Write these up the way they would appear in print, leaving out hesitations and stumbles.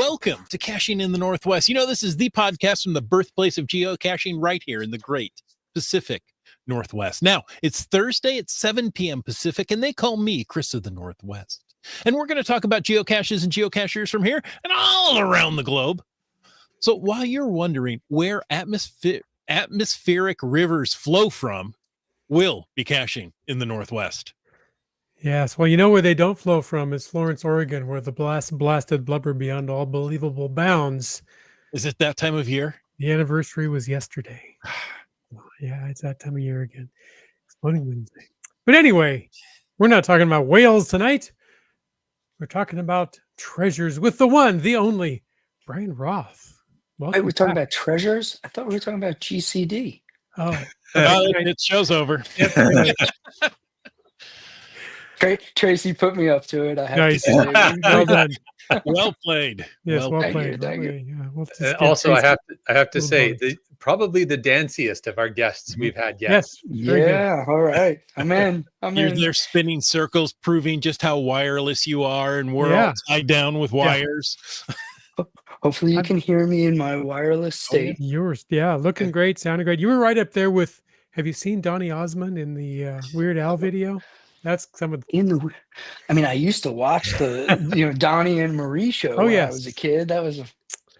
Welcome to Caching in the Northwest. You know, this is the podcast from the birthplace of geocaching right here in the great Pacific Northwest. Now, it's Thursday at 7 p.m. Pacific, and they call me Chris of the Northwest. And we're going to talk about geocaches and geocachers from here and all around the globe. So while you're wondering where atmospheric rivers flow from, we'll be caching in the Northwest. Yes. Well, you know where they don't flow from is Florence, Oregon, where the blasted blubber beyond all believable bounds. Is it that time of year? The anniversary was yesterday. Yeah, it's that time of year again. Exploding Wednesday. But anyway, we're not talking about whales tonight. We're talking about treasures with the one, the only, Bryan Roth. Wait, we're talking about treasures? I thought we were talking about GCD. Oh. It show's over. Tracy put me up to it. I have Nice. to say. Well done. Well played. Yes, well Thank played. you, thank you. Yeah, we'll just get Also, Tracy I have to little say, bonus. probably the danciest of our guests we've had yet. Yes. Very good. Yeah, all right. I'm in. You're there spinning circles, proving just how wireless you are, and we're Yeah. all tied down with wires. Hopefully you can hear me in my wireless state. Yours. Yeah, looking great, sounding great. You were right up there with, have you seen Donny Osmond in the Weird Al video? That's some of I used to watch the Donnie and Marie show when I was a kid. That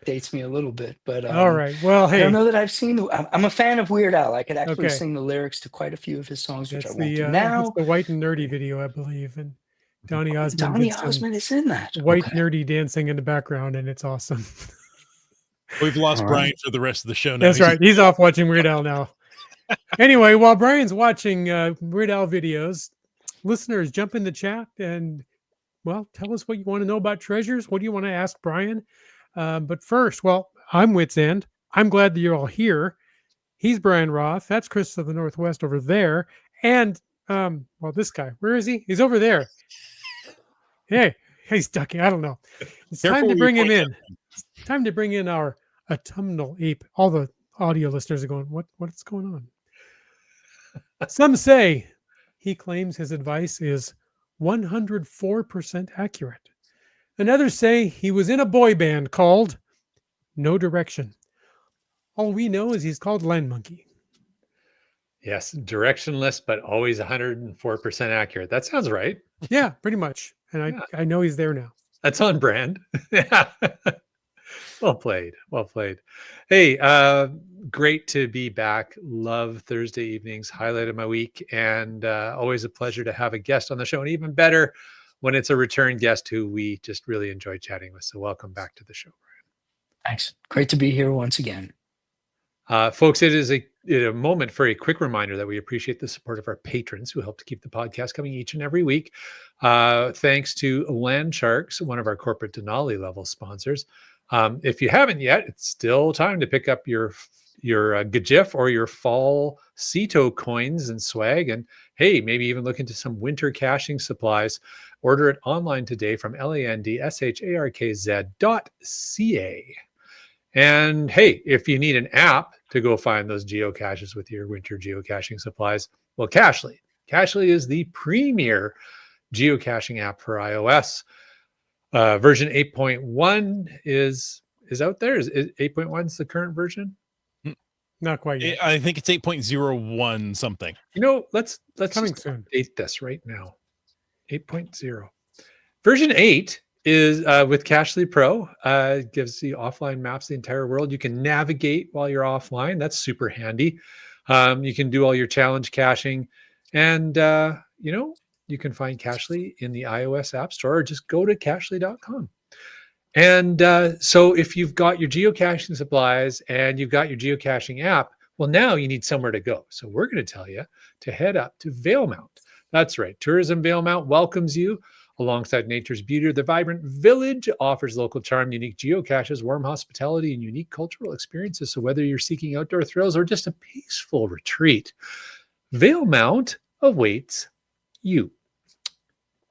dates me a little bit, but all right. Well, hey, I don't know that I've seen I'm a fan of Weird Al. I could actually sing the lyrics to quite a few of his songs, which I won't do now. It's the white and nerdy video, I believe, and Donny Osmond. Donny Osmond is in that. White nerdy dancing in the background, and it's awesome. We've lost Bryan for the rest of the show now. That's right. He's off watching Weird Al now. Anyway, while Bryan's watching Weird Al videos, listeners, jump in the chat and, well, tell us what you want to know about treasures. What do you want to ask Bryan? But first, well, I'm Wits End. I'm glad that you're all here. He's Bryan Roth. That's Chris of the Northwest over there. And, this guy, where is he? He's over there. Hey, he's ducking. I don't know. It's time to bring him in. It's time to bring in our autumnal ape. All the audio listeners are going, what's going on? Some say he claims his advice is 104% accurate. And others say he was in a boy band called No Direction. All we know is he's called Land Monkey. Yes, directionless, but always 104% accurate. That sounds right. Yeah, pretty much. And I know he's there now. That's on brand. Yeah. Well played. Well played. Hey, great to be back. Love Thursday evenings, highlight of my week, and always a pleasure to have a guest on the show, and even better when it's a return guest who we just really enjoy chatting with. So welcome back to the show, Bryan. Thanks. Great to be here once again. Folks, it is a moment for a quick reminder that we appreciate the support of our patrons who help to keep the podcast coming each and every week. Thanks to Land Sharks, one of our corporate Denali level sponsors. If you haven't yet, it's still time to pick up your GIF or your fall Ceto coins and swag. And hey, maybe even look into some winter caching supplies. Order it online today from landsharkz.ca. And hey, if you need an app to go find those geocaches with your winter geocaching supplies, well, Cachly. Cachly is the premier geocaching app for iOS. Version 8.1 is out there. Is 8.1 is the current version? Not quite yet. I think it's 8.01 something. Let's coming just soon. update this right now. 8.0. Version 8 is with Cachly Pro. Gives you offline maps of the entire world. You can navigate while you're offline. That's super handy. You can do all your challenge caching, and you can find Cachly in the iOS App Store, or just go to cachly.com. And so if you've got your geocaching supplies and you've got your geocaching app, well, now you need somewhere to go. So we're going to tell you to head up to Valemount. That's right. Tourism Valemount welcomes you. Alongside nature's beauty, the vibrant village offers local charm, unique geocaches, warm hospitality, and unique cultural experiences. So whether you're seeking outdoor thrills or just a peaceful retreat, Valemount awaits you.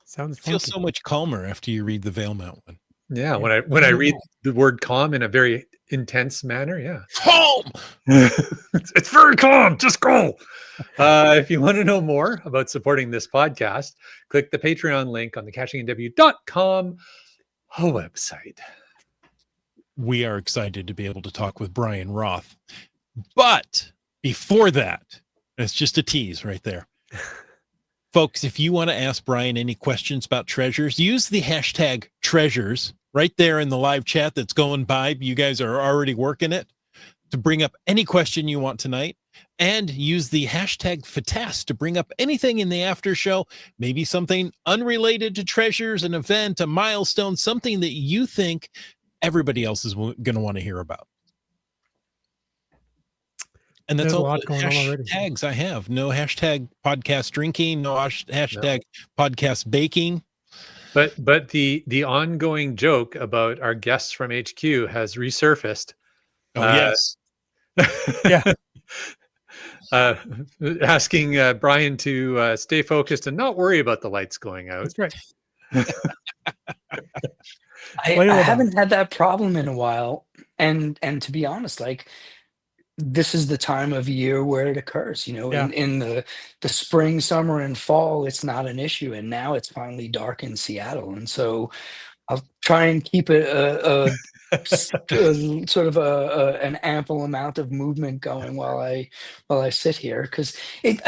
Sounds I feel funky. so much calmer after you read the Valemount one. Yeah, when I read the word calm in a very intense manner, yeah. Calm! It's very calm. Just go. If you want to know more about supporting this podcast, click the Patreon link on the cachingandw.com website. we are excited to be able to talk with Bryan Roth. But before that, it's just a tease right there. Folks, if you want to ask Bryan any questions about treasures, use the hashtag treasures right there in the live chat that's going by. You guys are already working it to bring up any question you want tonight, and use the hashtag FATAS to bring up anything in the after show, maybe something unrelated to treasures, an event, a milestone, something that you think everybody else is going to want to hear about. And that's all the hashtags I have. No hashtag podcast drinking, no hashtag podcast baking. But the ongoing joke about our guests from HQ has resurfaced. Oh, yes. Yeah. Asking Bryan to stay focused and not worry about the lights going out. That's right. I haven't had that problem in a while. And to be honest, like, this is the time of year where it occurs, in the spring, summer, and fall, it's not an issue. And now it's finally dark in Seattle. And so I'll try and keep it sort of an ample amount of movement going while I sit here, because it's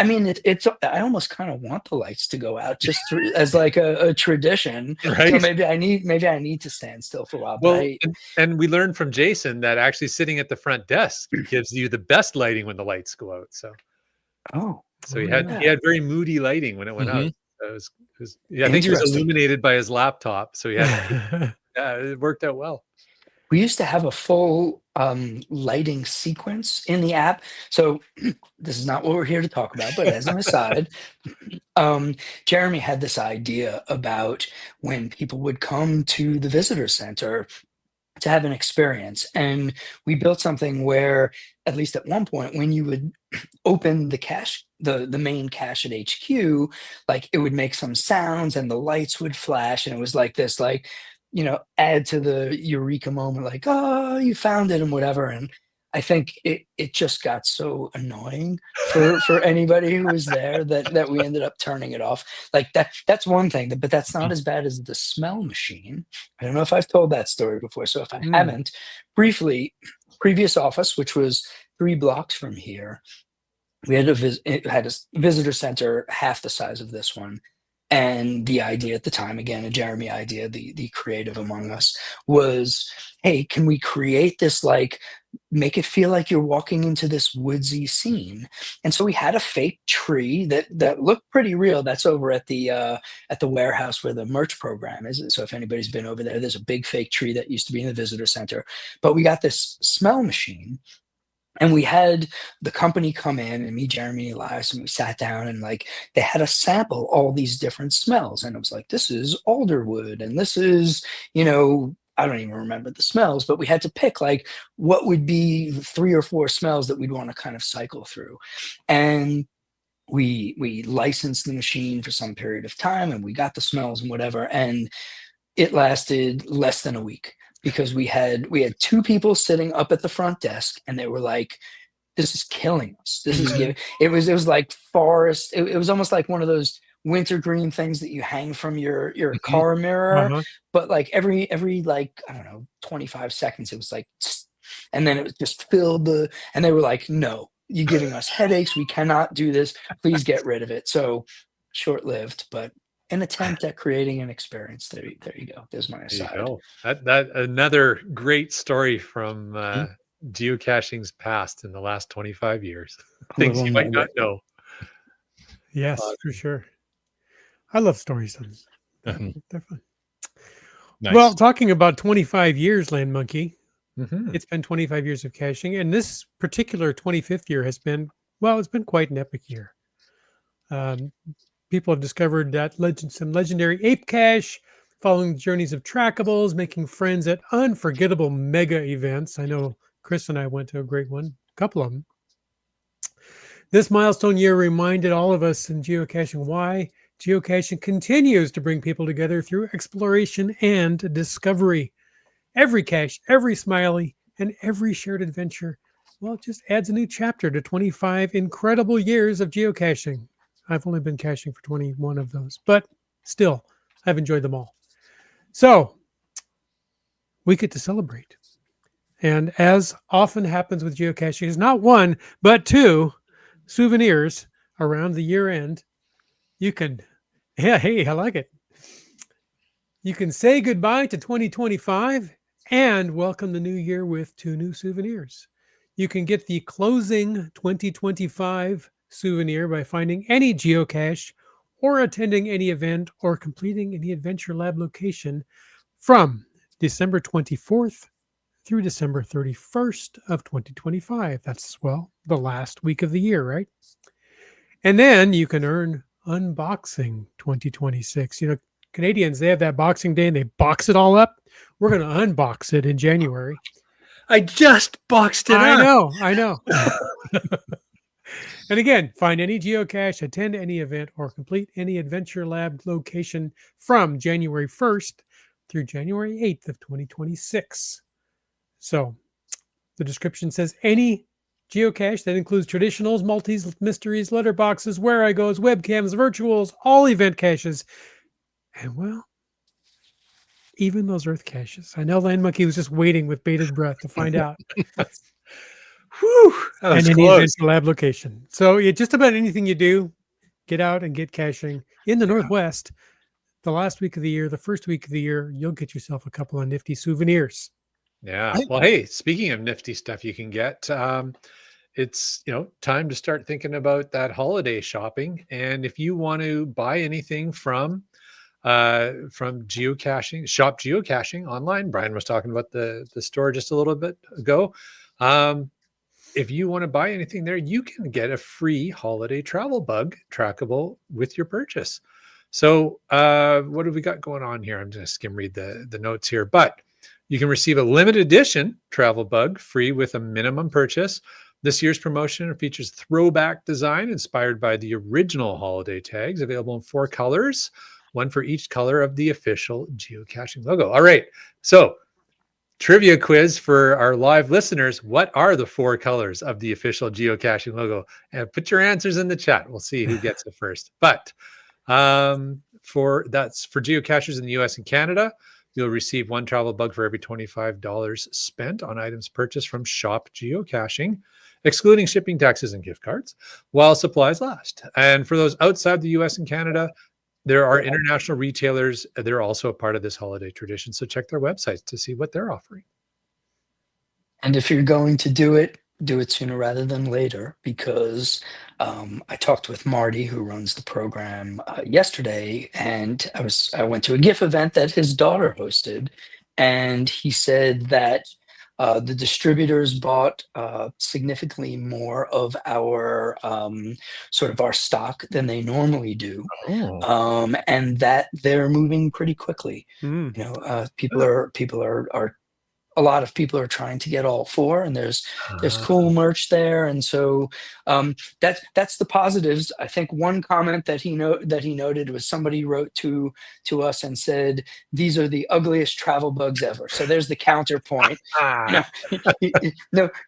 I almost kind of want the lights to go out just as like a tradition. Right. So maybe I need to stand still for a while. Well, and we learned from Jason that actually sitting at the front desk gives you the best lighting when the lights go out. So he had very moody lighting when it went out. I think he was illuminated by his laptop, so he had it worked out well. We used to have a full lighting sequence in the app. So this is not what we're here to talk about, but as an aside, Jeremy had this idea about when people would come to the visitor center to have an experience. And we built something where, at least at one point, when you would open the cache, the main cache at HQ, like, it would make some sounds and the lights would flash. And it was like this, like, add to the eureka moment, like, oh, you found it and whatever. And I think it just got so annoying for anybody who was there that we ended up turning it off. Like, that's one thing, but that's not as bad as the smell machine. I don't know if I've told that story before. So if I haven't, briefly, previous office, which was 3 blocks from here, we had it had a visitor center half the size of this one. And the idea at the time, again, a Jeremy idea, the creative among us, was, hey, can we create this, like, make it feel like you're walking into this woodsy scene? And so we had a fake tree that looked pretty real. That's over at the warehouse where the merch program is. So if anybody's been over there, there's a big fake tree that used to be in the visitor center. But we got this smell machine. And we had the company come in, and me, Jeremy, and Elias, and we sat down, and, like, they had us sample all these different smells. And it was like, this is alderwood, and this is, I don't even remember the smells, but we had to pick, like, what would be 3 or 4 smells that we'd want to kind of cycle through. And we licensed the machine for some period of time, and we got the smells and whatever. And it lasted less than a week, because we had 2 people sitting up at the front desk, and they were like, this is killing us. This is giving, it was like forest. It was almost like one of those wintergreen things that you hang from your car mirror. But like every like, I don't know, 25 seconds, it was like, and then it was just filled and they were like, no, you're giving us headaches. We cannot do this. Please get rid of it. So short-lived, but an attempt at creating an experience. There you go. There's my aside. That another great story from geocaching's past in the last 25 years. Things you might not know. Yes, for sure. I love stories. They're fun. Nice. Well, talking about 25 years, Land Monkey, it's been 25 years of caching, and this particular 25th year has been, it's been quite an epic year. People have discovered that some legendary ape cache, following the journeys of trackables, making friends at unforgettable mega events. I know Chris and I went to a great one, a couple of them. This milestone year reminded all of us in geocaching why geocaching continues to bring people together through exploration and discovery. Every cache, every smiley, and every shared adventure, it just adds a new chapter to 25 incredible years of geocaching. I've only been caching for 21 of those, but still, I've enjoyed them all. So we get to celebrate And as often happens with geocaching, it's not one, but two souvenirs around the year end. You can, yeah, hey, I like it. You can say goodbye to 2025 and welcome the new year with two new souvenirs. You can get the closing 2025 souvenir by finding any geocache or attending any event or completing any Adventure Lab location from December 24th through December 31st of 2025. That's, well, the last week of the year, right? And then you can earn Unboxing 2026. You know, Canadians, they have that Boxing Day and they box it all up. We're going to unbox it in January. I just boxed it up. I know. And again, find any geocache, attend any event, or complete any Adventure Lab location from January 1st through January 8th of 2026. So the description says any geocache that includes traditionals, multis, mysteries, letterboxes, where I goes, webcams, virtuals, all event caches, and, well, even those earth caches. I know Land Monkey was just waiting with bated breath to find out. Whew, that was And any close. Adventure Lab location. So yeah, just about anything you do, get out and get caching in the Northwest. The last week of the year, the first week of the year, you'll get yourself a couple of nifty souvenirs. Yeah. Well, hey, speaking of nifty stuff you can get, it's, time to start thinking about that holiday shopping. And if you want to buy anything from geocaching, shop geocaching online, Brian was talking about the store just a little bit ago. If you want to buy anything there, you can get a free holiday travel bug trackable with your purchase. So what have we got going on here? I'm going to skim read the notes here, but you can receive a limited edition travel bug free with a minimum purchase. This year's promotion features throwback design inspired by the original holiday tags, available in 4 colors, one for each color of the official geocaching logo. All right. So trivia quiz for our live listeners. What are the 4 colors of the official geocaching logo? And put your answers in the chat. We'll see who gets it first. But for geocachers in the US and Canada, you'll receive 1 travel bug for every $25 spent on items purchased from Shop Geocaching, excluding shipping, taxes, and gift cards, while supplies last. And for those outside the US and Canada, there are international retailers. They're also a part of this holiday tradition. So check their websites to see what they're offering. And if you're going to do it sooner rather than later, because I talked with Marty, who runs the program, yesterday, and I went to a GIF event that his daughter hosted, and he said that the distributors bought significantly more of our sort of our stock than they normally do, and that they're moving pretty quickly. People are a lot of people are trying to get all 4, and there's cool merch there, and so that's the positives. I think one comment that he noted was somebody wrote to us and said, "These are the ugliest travel bugs ever." So there's the counterpoint.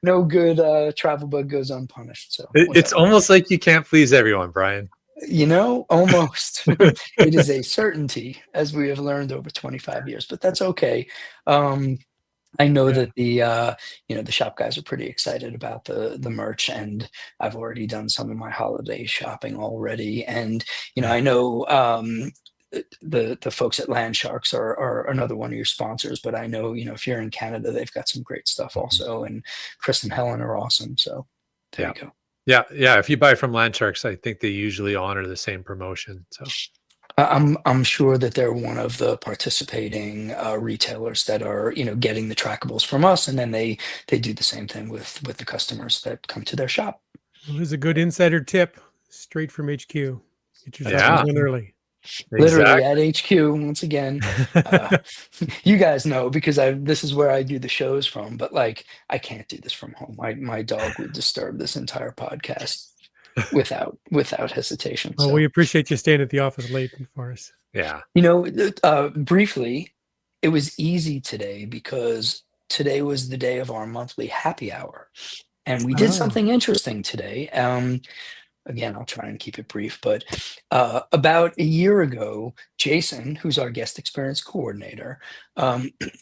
No good travel bug goes unpunished. So it's almost like you can't please everyone, Brian. Almost. It is a certainty, as we have learned over 25 years, but that's okay. I know that the shop guys are pretty excited about the merch, and I've already done some of my holiday shopping already. And I know the folks at Land Sharks are another one of your sponsors, but I know if you're in Canada, they've got some great stuff also, and Chris and Helen are awesome. So there you go. Yeah. If you buy from Land Sharks, I think they usually honor the same promotion. So I'm sure that they're one of the participating retailers that are getting the trackables from us, and then they do the same thing with the customers that come to their shop. Well, here's a good insider tip straight from HQ. Get your shopping done early. Literally at HQ once again. You guys know, because this is where I do the shows from, but I can't do this from home. My dog would disturb this entire podcast without hesitation. Well, we appreciate you staying at the office late for us. Yeah. Briefly, it was easy today because today was the day of our monthly happy hour, and we did something interesting today. Again, I'll try and keep it brief, but about a year ago, Jason, who's our guest experience coordinator,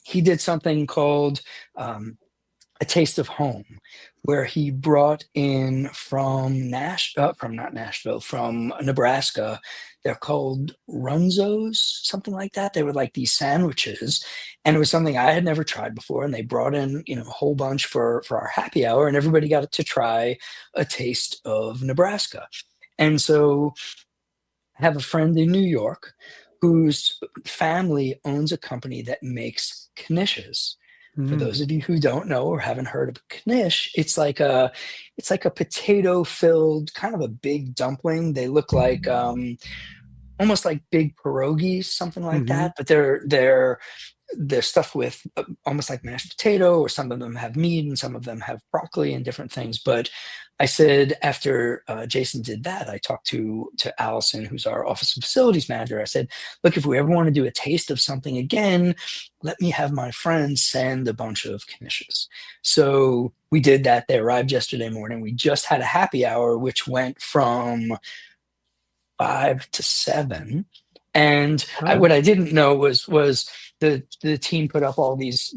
he did something called A Taste of Home, where he brought in from from Nebraska. They're called runzos, something like that. They were like these sandwiches, and it was something I had never tried before. And they brought in, a whole bunch for our happy hour, and everybody got to try a taste of Nebraska. And so I have a friend in New York whose family owns a company that makes knishes. For those of you who don't know or haven't heard of a knish, it's like a potato filled kind of a big dumpling. They look like almost like big pierogies, something like Mhm. that, but they're stuffed with almost like mashed potato, or some of them have meat and some of them have broccoli and different things. But I said, after Jason did that, I talked to Allison, who's our office and facilities manager. I said, look, if we ever want to do a taste of something again, let me have my friends send a bunch of knishes. So we did that. They arrived yesterday morning. We just had a happy hour, which went from 5 to 7. And Oh. what I didn't know was the team put up all these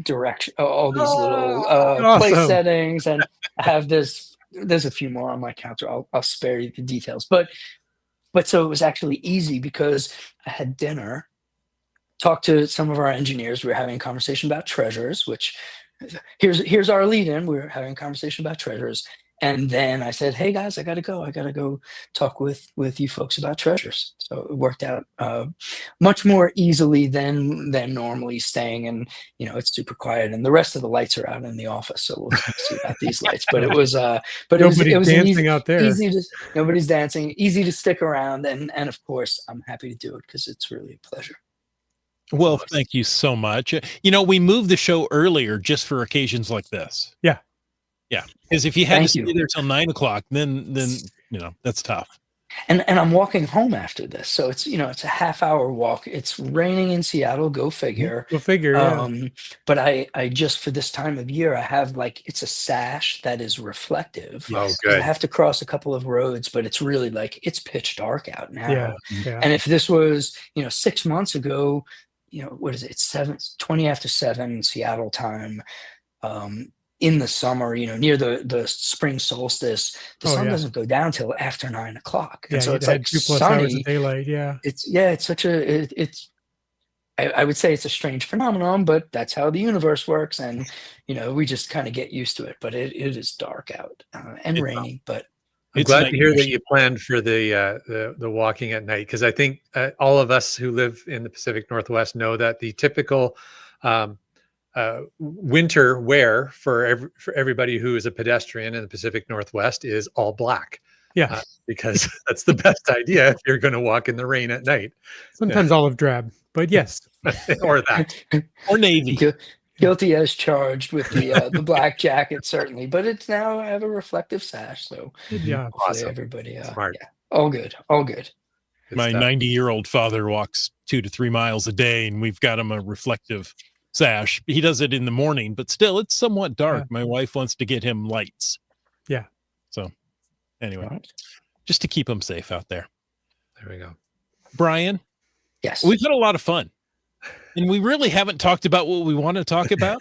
all these little place Awesome. settings, and I have there's a few more on my counter. I'll spare you the details, but so it was actually easy because I had dinner, talked to some of our engineers. We were having a conversation about treasures, which here's our lead in. We were having a conversation about treasures. And then I said, hey guys, I gotta go. I gotta go talk with you folks about treasures. So it worked out much more easily than normally staying. And it's super quiet, and the rest of the lights are out in the office. So we'll see about these lights. But it was Nobody's it was an dancing out there. easy to nobody's dancing, easy to stick around, and of course I'm happy to do it because it's really a pleasure. Well, thank you so much. We moved the show earlier just for occasions like this. Yeah. Yeah. Because if you had Thank to you. stay there till 9 o'clock, then that's tough. And I'm walking home after this, so it's a half-hour walk. It's raining in Seattle, go figure. Go figure. Yeah. But I just, for this time of year, I have it's a sash that is reflective. Oh, 'Cause I good. have to cross a couple of roads, but it's really it's pitch dark out now. Yeah. Yeah. And if this was 6 months ago, what is it? It's 20 after 7 Seattle time. In the summer, near the spring solstice, the Oh, sun yeah. doesn't go down till after 9 o'clock. Yeah. And so You'd it's had 2+ hours of sunny. daylight. Yeah. It's such I would say it's a strange phenomenon, but that's how the universe works. And, we just kind of get used to it, but it is dark out and It's rainy, but I'm It's glad night to hear that vision. you planned for the walking at night, because I think all of us who live in the Pacific Northwest know that the typical winter wear for everybody who is a pedestrian in the Pacific Northwest is all black. Yeah. Because that's the best idea if you're going to walk in the rain at night. Sometimes olive drab, but yes. Or that. Or Navy. guilty as charged with the black jacket, certainly. But it's now, I have a reflective sash, so Good job. hopefully Awesome. everybody, Smart. yeah, all good. Good My stuff. 90-year-old father walks 2 to 3 miles a day, and we've got him a reflective sash. He does it in the morning, but still, it's somewhat dark. Yeah. My wife wants to get him lights. Yeah. So, anyway, Right. just to keep him safe out there. There we go. Brian, Yes. we've had a lot of fun, and we really haven't talked about what we want to talk about.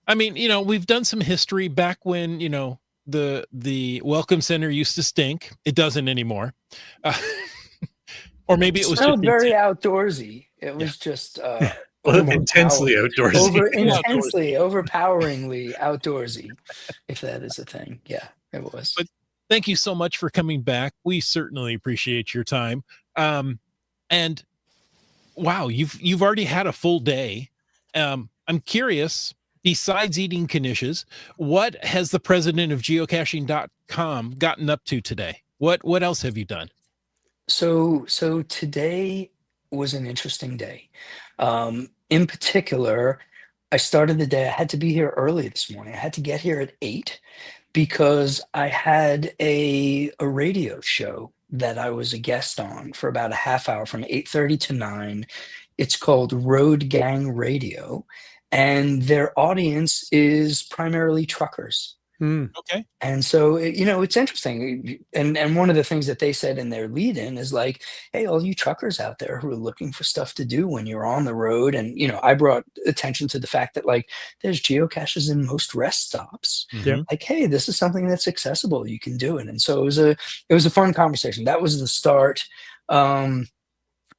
I mean, we've done some history back when, the Welcome Center used to stink. It doesn't anymore. Or maybe it was smelled just very outdoorsy. It was just Intensely outdoorsy. intensely, overpoweringly outdoorsy, if that is a thing. Yeah, it was. But thank you so much for coming back. We certainly appreciate your time. And wow, you've already had a full day. I'm curious, besides eating knishes, what has the president of geocaching.com gotten up to today? What else have you done? So today was an interesting day. In particular, I started the day. I had to be here early this morning. I had to get here at 8 because I had a radio show that I was a guest on for about a half hour from 8:30 to 9. It's called Road Gang Radio, and their audience is primarily truckers. Okay. And so, it's interesting. And one of the things that they said in their lead in is like, hey, all you truckers out there who are looking for stuff to do when you're on the road. And, I brought attention to the fact that like there's geocaches in most rest stops. Yep. Like, hey, this is something that's accessible. You can do it. And so it was a fun conversation. That was the start.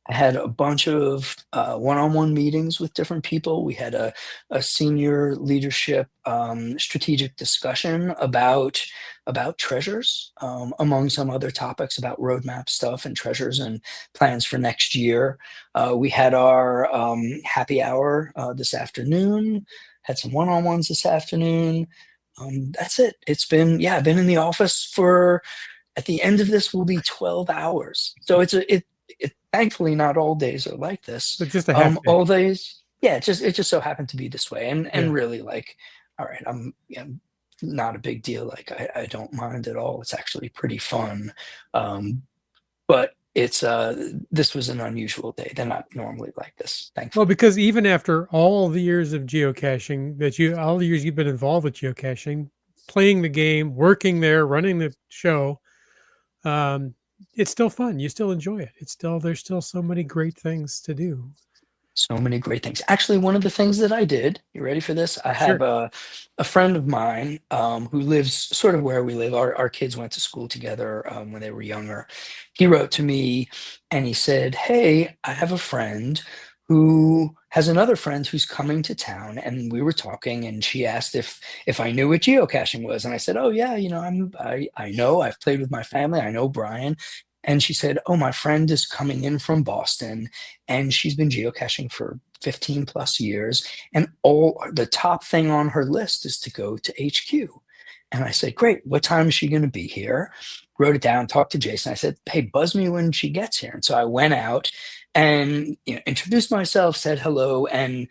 I had a bunch of one-on-one meetings with different people. We had a senior leadership strategic discussion about treasures, among some other topics about roadmap stuff and treasures and plans for next year. We had our happy hour this afternoon, had some one-on-ones this afternoon. That's it. It's been, I've been in the office for, at the end of this will be 12 hours. So it thankfully not all days are like this. But just a half day. All days, it just so happened to be this way. And Yeah. really like, all right, I'm not a big deal. Like I don't mind at all. It's actually pretty fun. But it's this was an unusual day. They're not normally like this, thankfully. Well, because even after all the years of geocaching all the years you've been involved with geocaching, playing the game, working there, running the show, it's still fun. You still enjoy it. There's still so many great things to do. So many great things. Actually, one of the things that I did, you ready for this? I have a friend of mine who lives sort of where we live. Our kids went to school together when they were younger. He wrote to me and he said, hey, I have a friend who has another friend who's coming to town, and we were talking, and she asked if I knew what geocaching was, and I said, oh yeah, I know, I've played with my family, I know Bryan. And she said, oh, my friend is coming in from Boston, and she's been geocaching for 15 plus years, and the top thing on her list is to go to HQ. And I said, great, what time is she going to be here? Wrote it down, talked to Jason. I said, hey, buzz me when she gets here. And so I went out and introduced myself, said hello, and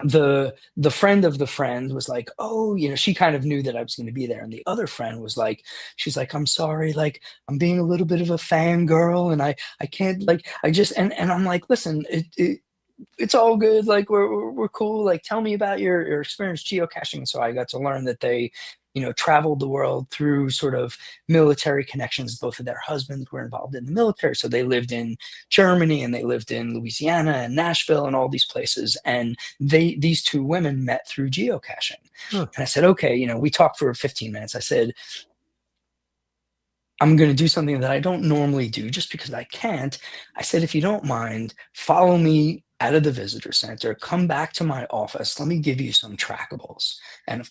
the friend of the friend was like, oh, she kind of knew that I was going to be there. And the other friend was like, she's like, I'm sorry, like I'm being a little bit of a fangirl, and I can't, like, I just, and I'm like, listen, it's all good, like we're cool, like tell me about your experience geocaching. So I got to learn that they traveled the world through sort of military connections. Both of their husbands were involved in the military. So they lived in Germany, and they lived in Louisiana and Nashville and all these places. And these two women met through geocaching. And I said, okay, we talked for 15 minutes. I said, I'm going to do something that I don't normally do just because I can't. I said, if you don't mind, follow me out of the visitor center, come back to my office. Let me give you some trackables. And,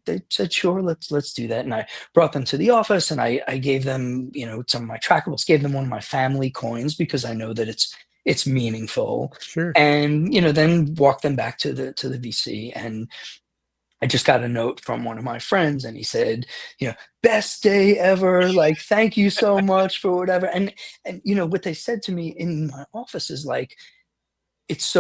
they said, sure, let's do that. And I brought them to the office, and I gave them, some of my trackables, gave them one of my family coins because I know that it's meaningful. Sure. And, then walked them back to the VC. And I just got a note from one of my friends, and he said, best day ever. Like, thank you so much for whatever. And what they said to me in my office is like, it's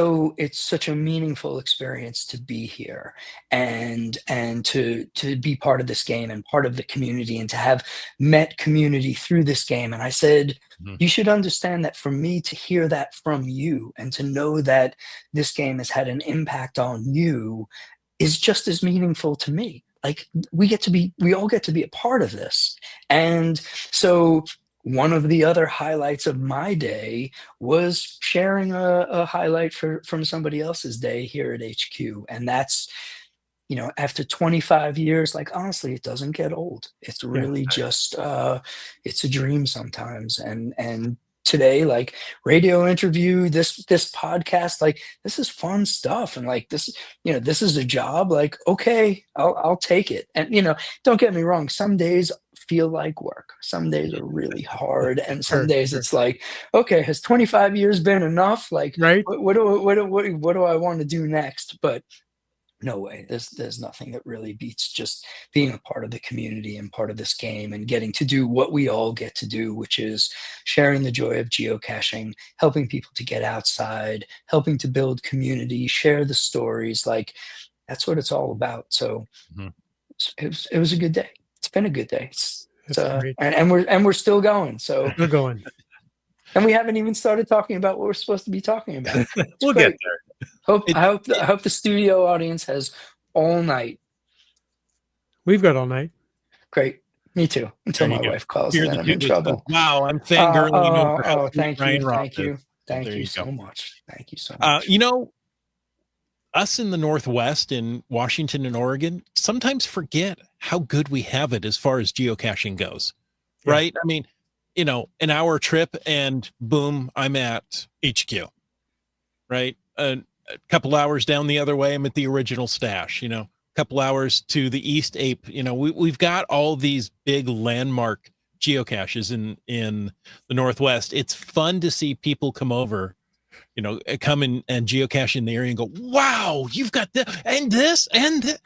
such a meaningful experience to be here and to be part of this game and part of the community, and to have met community through this game. And I said, you should understand that for me to hear that from you and to know that this game has had an impact on you is just as meaningful to me. Like we all get to be a part of this. And so one of the other highlights of my day was sharing a highlight from somebody else's day here at HQ. And that's, after 25 years, like, honestly, it doesn't get old. It's really just, it's a dream sometimes. And today, like radio interview, this podcast, like this is fun stuff. And like this, this is a job, like, okay, I'll take it. And, don't get me wrong. Some days feel like work. Some days are really hard. And some days it's like, okay, has 25 years been enough? Like, right. What do I want to do next? But no way. There's nothing that really beats just being a part of the community and part of this game and getting to do what we all get to do, which is sharing the joy of geocaching, helping people to get outside, helping to build community, share the stories. Like that's what it's all about. So it was a good day. It's been a good day. And we're still going. So we're going. And we haven't even started talking about what we're supposed to be talking about. We'll get there. I hope the studio audience has all night. We've got all night. Great. Me too. Until There my you go. wife calls, Hear and the then I'm two in listeners. trouble. Wow, I'm fangirling over how sweet Thank Bryan you. Roth Thank is. you. So Thank there you you go. so much. Thank you so much. You know, us in the Northwest, in Washington and Oregon, sometimes forget how good we have it as far as geocaching goes, Yeah. right? I mean, you know, an hour trip and boom, I'm at HQ, right? A couple hours down the other way, I'm at the original stash, you know, a couple hours to the East Ape. You know, we've got all these big landmark geocaches in the Northwest. It's fun to see people come over, you know, come in and geocache in the area and go, wow, you've got this and this and this.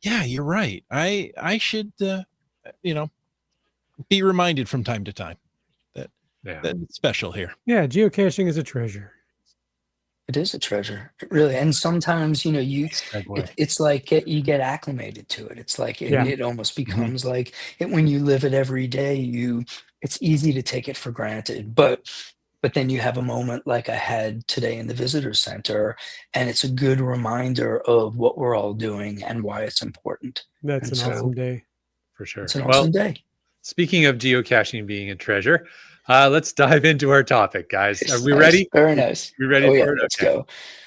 Yeah, you're right. I should, you know, be reminded from time to time that it's special here. Yeah, geocaching is a treasure. It is a treasure, really. And sometimes, you know, it's like you get acclimated to it. It's like Yeah. it almost becomes like it when you live it every day. It's easy to take it for granted, but then you have a moment like I had today in the visitor center, and it's a good reminder of what we're all doing and why it's important. That's And an awesome day. For sure. It's an Well, awesome day. speaking of geocaching being a treasure, let's dive into our topic, guys. Are we Nice. ready? Very nice. We ready Oh yeah, for it? let's Okay.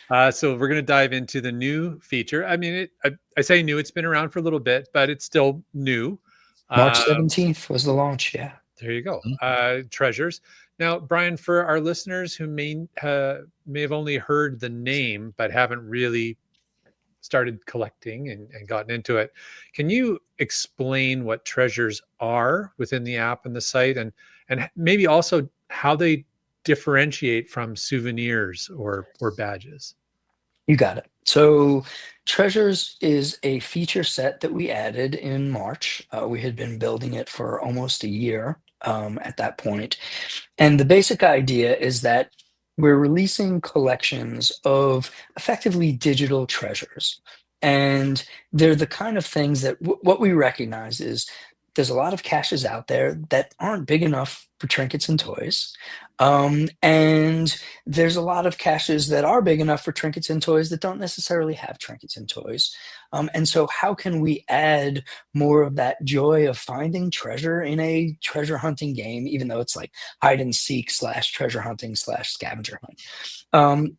go. So we're going to dive into the new feature. I mean, I say new, it's been around for a little bit, but it's still new. March 17th was the launch. Yeah. There you go. Treasures. Now, Bryan, for our listeners who may have only heard the name, but haven't really started collecting and gotten into it, can you explain what treasures are within the app and the site, and maybe also how they differentiate from souvenirs or badges? You got it. So Treasures is a feature set that we added in March. We had been building it for almost a year at that point. And the basic idea is that we're releasing collections of effectively digital treasures. And they're the kind of things that what we recognize is there's a lot of caches out there that aren't big enough for trinkets and toys. And there's a lot of caches that are big enough for trinkets and toys that don't necessarily have trinkets and toys. And so how can we add more of that joy of finding treasure in a treasure hunting game, even though it's like hide and seek / treasure hunting / scavenger hunt?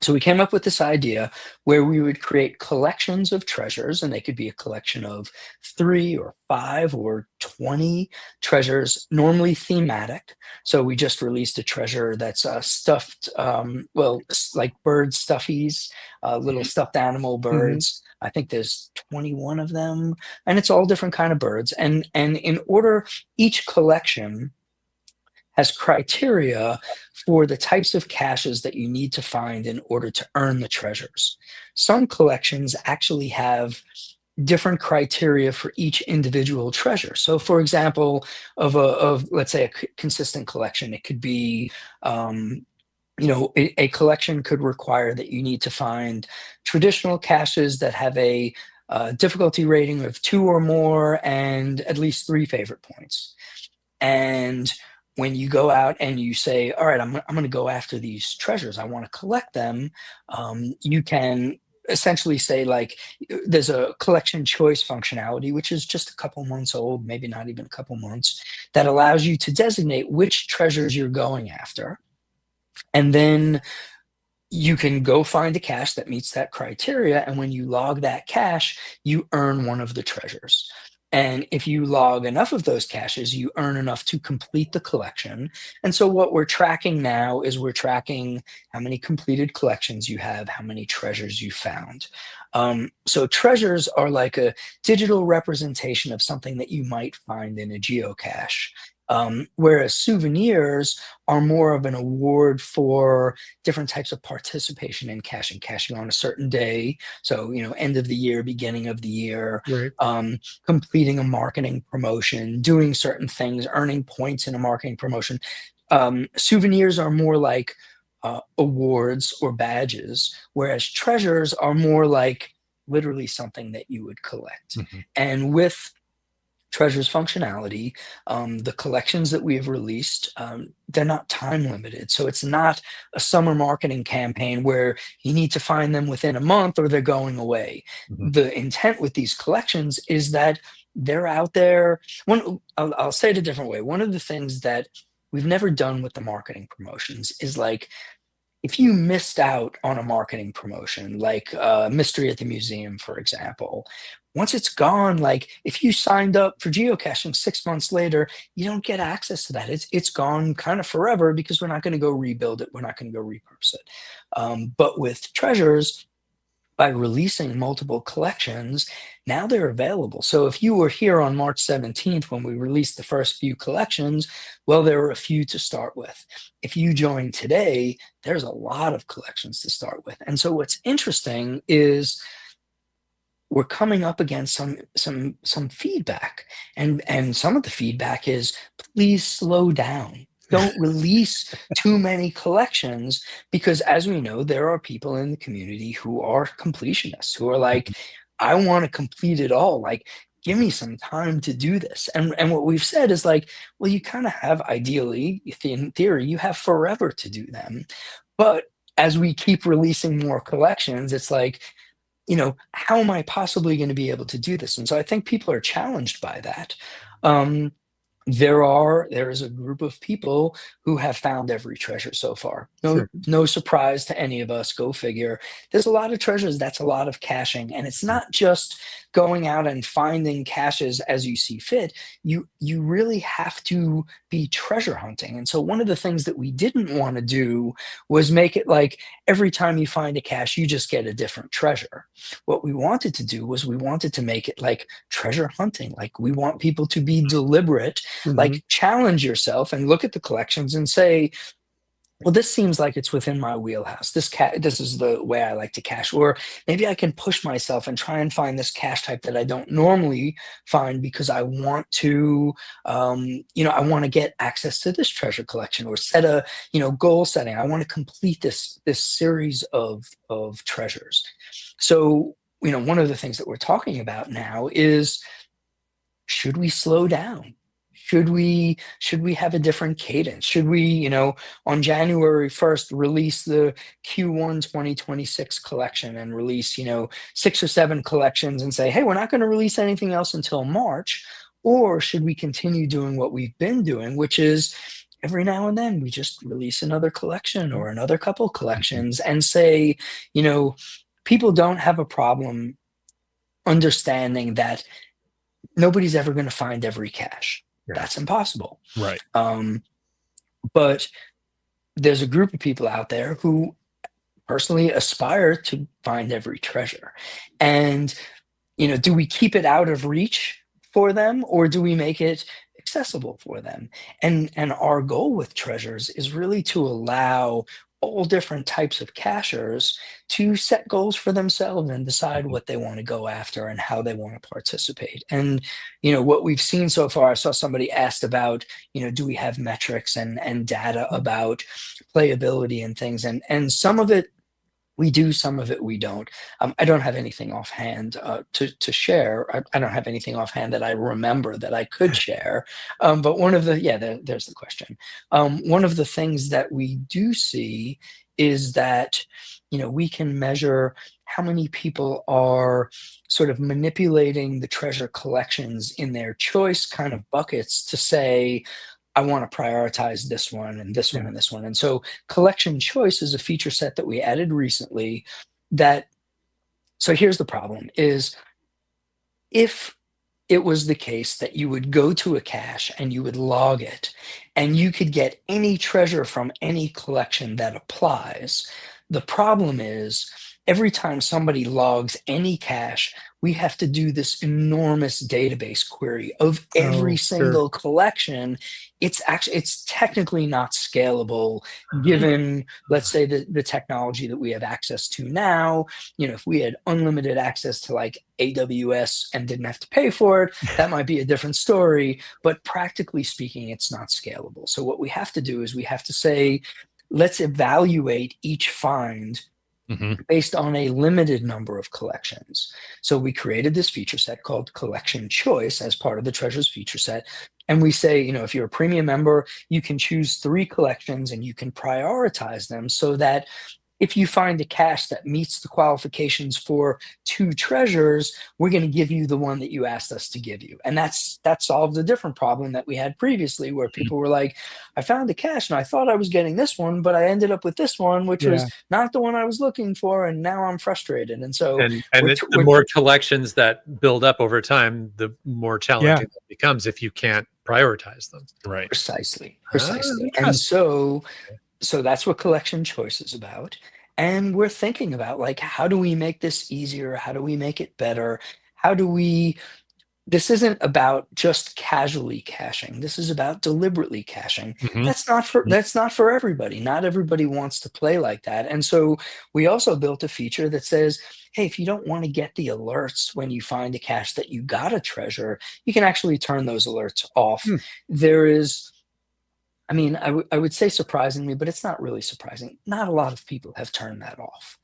So we came up with this idea where we would create collections of treasures, and they could be a collection of 3 or 5 or 20 treasures, normally thematic. So we just released a treasure that's stuffed, like bird stuffies, little stuffed animal birds. I think there's 21 of them, and it's all different kind of birds. And in order, each collection has criteria for the types of caches that you need to find in order to earn the treasures. Some collections actually have different criteria for each individual treasure. So for example, of let's say a consistent collection, it could be a collection could require that you need to find traditional caches that have a difficulty rating of 2 or more and at least 3 favorite points. And when you go out and you say, all right, I'm going to go after these treasures, I want to collect them, you can essentially say, like, there's a collection choice functionality, which is just a couple months old, maybe not even a couple months, that allows you to designate which treasures you're going after. And then you can go find a cache that meets that criteria. And when you log that cache, you earn one of the treasures. And if you log enough of those caches, you earn enough to complete the collection. And so what we're tracking now is we're tracking how many completed collections you have, how many treasures you found. So treasures are like a digital representation of something that you might find in a geocache. Whereas souvenirs are more of an award for different types of participation in caching on a certain day. So, end of the year, beginning of the year, Right. completing a marketing promotion, doing certain things, earning points in a marketing promotion. Souvenirs are more like awards or badges, whereas treasures are more like literally something that you would collect. And with Treasures functionality, the collections that we have released, they're not time limited. So it's not a summer marketing campaign where you need to find them within a month or they're going away. Mhm. The intent with these collections is that they're out there. I'll say it a different way. One of the things that we've never done with the marketing promotions is like, if you missed out on a marketing promotion, like Mystery at the Museum, for example, once it's gone, like if you signed up for geocaching 6 months later, you don't get access to that. It's gone kind of forever because we're not going to go rebuild it. We're not going to go repurpose it. But with treasures, by releasing multiple collections, now they're available. So if you were here on March 17th when we released the first few collections, well, there were a few to start with. If you join today, there's a lot of collections to start with. And so what's interesting is we're coming up against some feedback. And some of the feedback is, please slow down. Don't release too many collections, because as we know, there are people in the community who are completionists, who are like, I want to complete it all. Like, give me some time to do this. And what we've said is like, well, you kind of have, ideally, in theory, you have forever to do them. But as we keep releasing more collections, it's like, how am I possibly going to be able to do this? And so I think people are challenged by that. There is a group of people who have found every treasure so far. No surprise to any of us, go figure. There's a lot of treasures, that's a lot of caching. And it's not just going out and finding caches as you see fit. You really have to be treasure hunting. And so one of the things that we didn't want to do was make it like every time you find a cache, you just get a different treasure. What we wanted to do was we wanted to make it like treasure hunting. Like, we want people to be deliberate, like challenge yourself and look at the collections and say, well, this seems like it's within my wheelhouse. This is the way I like to cache. Or maybe I can push myself and try and find this cache type that I don't normally find because I want to, I want to get access to this treasure collection, or set a, goal setting. I want to complete this series of treasures. So, one of the things that we're talking about now is, should we slow down? Should we have a different cadence? Should we, on January 1st, release the Q1 2026 collection and release, 6 or 7 collections and say, hey, we're not going to release anything else until March? Or should we continue doing what we've been doing, which is every now and then we just release another collection or another couple collections and say, people don't have a problem understanding that nobody's ever going to find every cache. That's impossible. Right. But there's a group of people out there who personally aspire to find every treasure. And, do we keep it out of reach for them, or do we make it accessible for them? And our goal with treasures is really to allow all different types of cachers to set goals for themselves and decide what they want to go after and how they want to participate. And, what we've seen so far, I saw somebody asked about, do we have metrics and data about playability and things? And some of it we do, some of it we don't. I don't have anything offhand to share. I don't have anything offhand that I remember that I could share. But one of the, there's the question. One of the things that we do see is that, we can measure how many people are sort of manipulating the treasure collections in their choice kind of buckets to say, I want to prioritize this one and this one and this one. And so collection choice is a feature set that we added recently so here's the problem is, if it was the case that you would go to a cache and you would log it and you could get any treasure from any collection that applies, the problem is every time somebody logs any cache, we have to do this enormous database query of every single collection. It's technically not scalable given, let's say, the technology that we have access to now. If we had unlimited access to like AWS and didn't have to pay for it, that might be a different story. But practically speaking, it's not scalable. So what we have to do is we have to say, let's evaluate each find based on a limited number of collections. So we created this feature set called Collection Choice as part of the Treasures feature set. And we say, if you're a premium member, you can choose 3 collections and you can prioritize them so that if you find a cache that meets the qualifications for 2 treasures, we're going to give you the one that you asked us to give you. And that solved a different problem that we had previously, where people were like, I found a cache and I thought I was getting this one, but I ended up with this one, which was not the one I was looking for. And now I'm frustrated. And so the more collections that build up over time, the more challenging it becomes if you can't prioritize them. Right. Precisely. And so that's what Collection Choice is about. And we're thinking about, like, how do we make this easier? How do we make it better? This isn't about just casually caching. This is about deliberately caching. That's not for everybody. Not everybody wants to play like that. And so we also built a feature that says, hey, if you don't want to get the alerts when you find a cache that you got a treasure, you can actually turn those alerts off. There is, I would say surprisingly, but it's not really surprising. Not a lot of people have turned that off.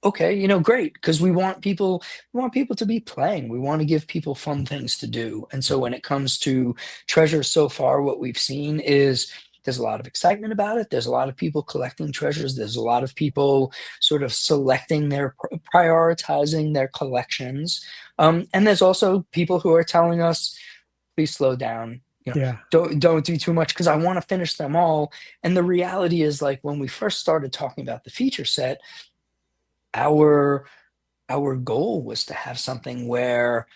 Okay, great, because we want people to be playing. We want to give people fun things to do. And so when it comes to treasures so far, what we've seen is there's a lot of excitement about it. There's a lot of people collecting treasures. There's a lot of people sort of selecting prioritizing their collections. And there's also people who are telling us, please slow down. Don't do too much because I want to finish them all. And the reality is, like, when we first started talking about the feature set, our goal was to have something where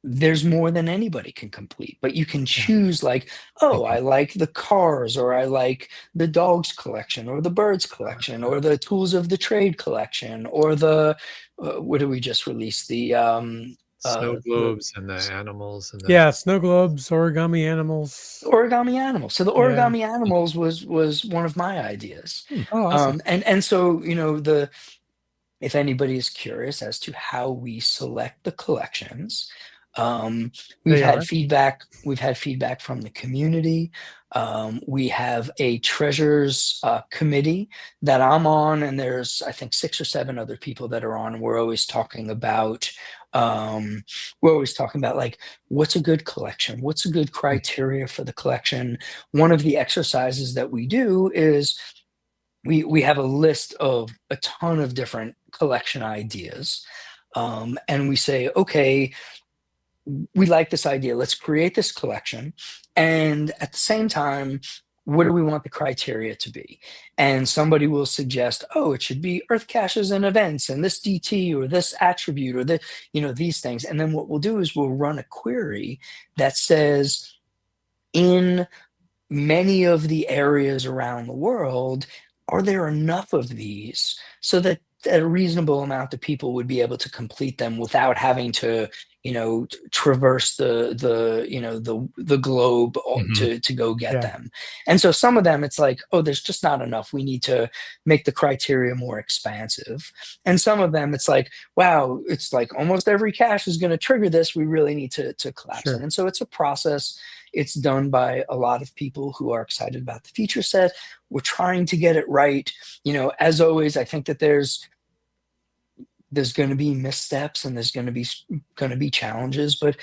there's more than anybody can complete, but you can choose, like, I like the cars, or I like the dogs collection, or the birds collection, or the tools of the trade collection, or the what did we just release? The snow globes and the animals and snow globes, origami animals. So the origami animals was one of my ideas. Awesome. And so if anybody is curious as to how we select the collections, we've had feedback from the community. We have a treasures committee that I'm on, and there's, I think, 6 or 7 other people that are on, and we're always talking about like, what's a good collection? What's a good criteria for the collection? One of the exercises that we do is we have a list of a ton of different collection ideas. And we say, okay, we like this idea. Let's create this collection. And at the same time, what do we want the criteria to be? And somebody will suggest, it should be earth caches and events, and this DT, or this attribute, or these things. And then what we'll do is we'll run a query that says, in many of the areas around the world, are there enough of these so that a reasonable amount of people would be able to complete them without having to traverse the globe to go get them? And so some of them, it's like, there's just not enough. We need to make the criteria more expansive. And some of them, it's like, wow, it's like almost every cache is going to trigger this. We really need to collapse it. And so it's a process. It's done by a lot of people who are excited about the feature set. We're trying to get it right. As always, I think that there's going to be missteps, and there's going to be challenges, but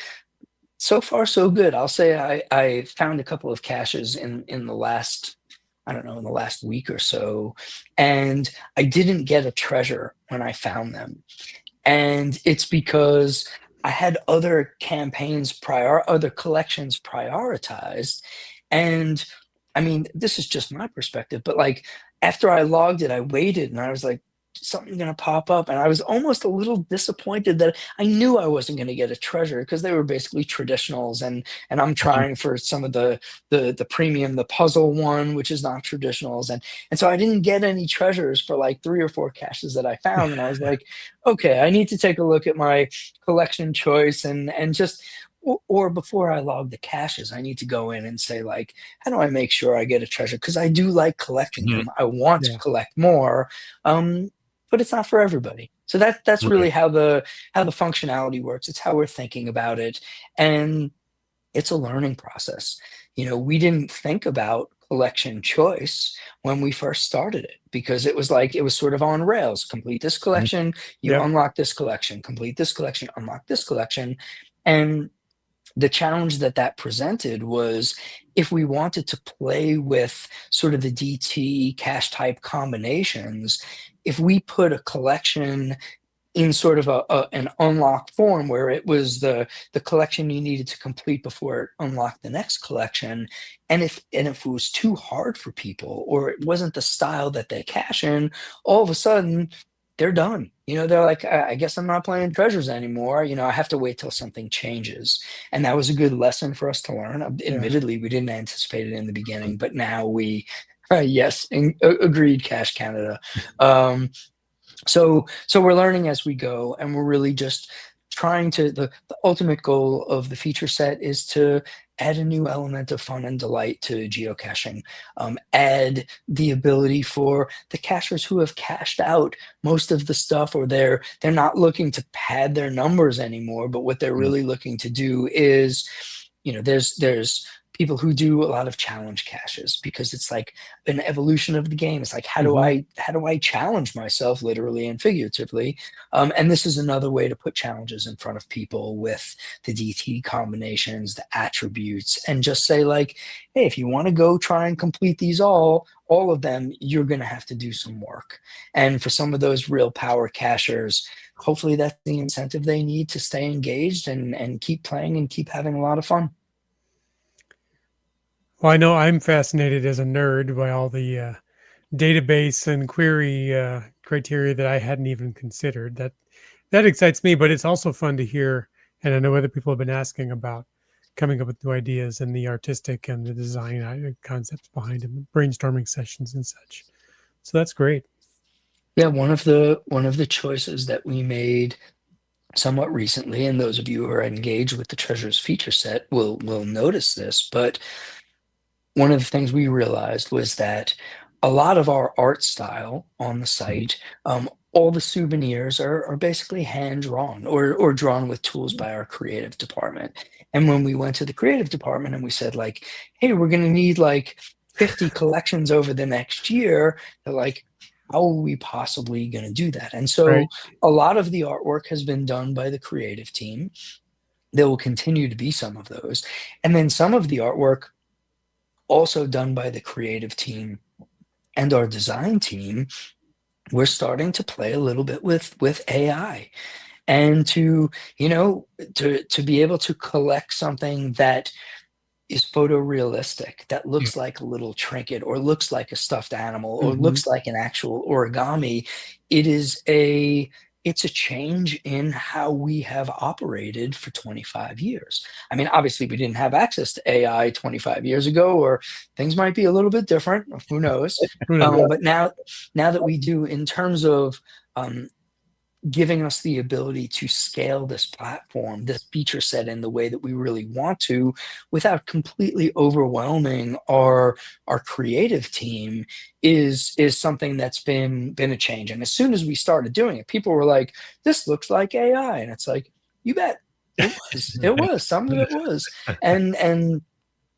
so far so good. I'll say I found a couple of caches in the last, in the last week or so, and I didn't get a treasure when I found them. And it's because I had other other collections prioritized. And this is just my perspective, but like, after I logged it, I waited and I was like, something going to pop up, and I was almost a little disappointed that I knew I wasn't going to get a treasure, because they were basically traditionals, and I'm trying for some of the premium, the puzzle one, which is not traditionals, and so I didn't get any treasures for like 3 or 4 caches that I found, and I was like, okay, I need to take a look at my collection choice, and just, or before I log the caches, I need to go in and say, like, how do I make sure I get a treasure? Because I do like collecting them. I want to collect more. But it's not for everybody. So that's really how the functionality works. It's how we're thinking about it. And it's a learning process. We didn't think about collection choice when we first started it, because it was like, it was sort of on rails. Complete this collection, you Yep. unlock this collection, complete this collection, unlock this collection. And the challenge that that presented was, if we wanted to play with sort of the DT cache type combinations, if we put a collection in sort of an unlocked form where it was the collection you needed to complete before it unlocked the next collection, and if it was too hard for people, or it wasn't the style that they cache in, all of a sudden they're done. They're like, I guess I'm not playing treasures anymore. I have to wait till something changes. And that was a good lesson for us to learn. Yeah. Admittedly, we didn't anticipate it in the beginning, but now we, yes, agreed, Cache Canada. So we're learning as we go, and we're really just trying to, the ultimate goal of the feature set is to add a new element of fun and delight to geocaching. Add the ability for the cachers who have cached out most of the stuff, or they're not looking to pad their numbers anymore, but what they're really looking to do is, there's people who do a lot of challenge caches, because it's like an evolution of the game. It's like, how do I challenge myself, literally and figuratively? And this is another way to put challenges in front of people with the DT combinations, the attributes, and just say like, hey, if you want to go try and complete these all of them, you're going to have to do some work. And for some of those real power cachers, hopefully that's the incentive they need to stay engaged and keep playing and keep having a lot of fun. Well, I know I'm fascinated as a nerd by all the database and query criteria that I hadn't even considered. That excites me, but it's also fun to hear. And I know other people have been asking about coming up with new ideas and the artistic and the design concepts behind them, brainstorming sessions and such. So that's great. Yeah, one of the choices that we made somewhat recently, and those of you who are engaged with the Treasures feature set will notice this, but one of the things we realized was that a lot of our art style on the site, all the souvenirs are basically hand drawn or drawn with tools by our creative department. And when we went to the creative department and we said like, hey, we're going to need like 50 collections over the next year, they're like, how are we possibly going to do that? And so Right. a lot of the artwork has been done by the creative team. There will continue to be some of those. And then some of the artwork also done by the creative team and our design team. We're starting to play a little bit with AI, and to be able to collect something that is photorealistic, that looks like a little trinket, or looks like a stuffed animal, or looks like an actual origami. It's a change in how we have operated for 25 years. I mean, obviously we didn't have access to AI 25 years ago, or things might be a little bit different, who knows? But now that we do, in terms of giving us the ability to scale this platform, this feature set, in the way that we really want to, without completely overwhelming our creative team, is something that's been a change. And as soon as we started doing it, people were like, this looks like AI. And it's like, you bet it was some of it was. And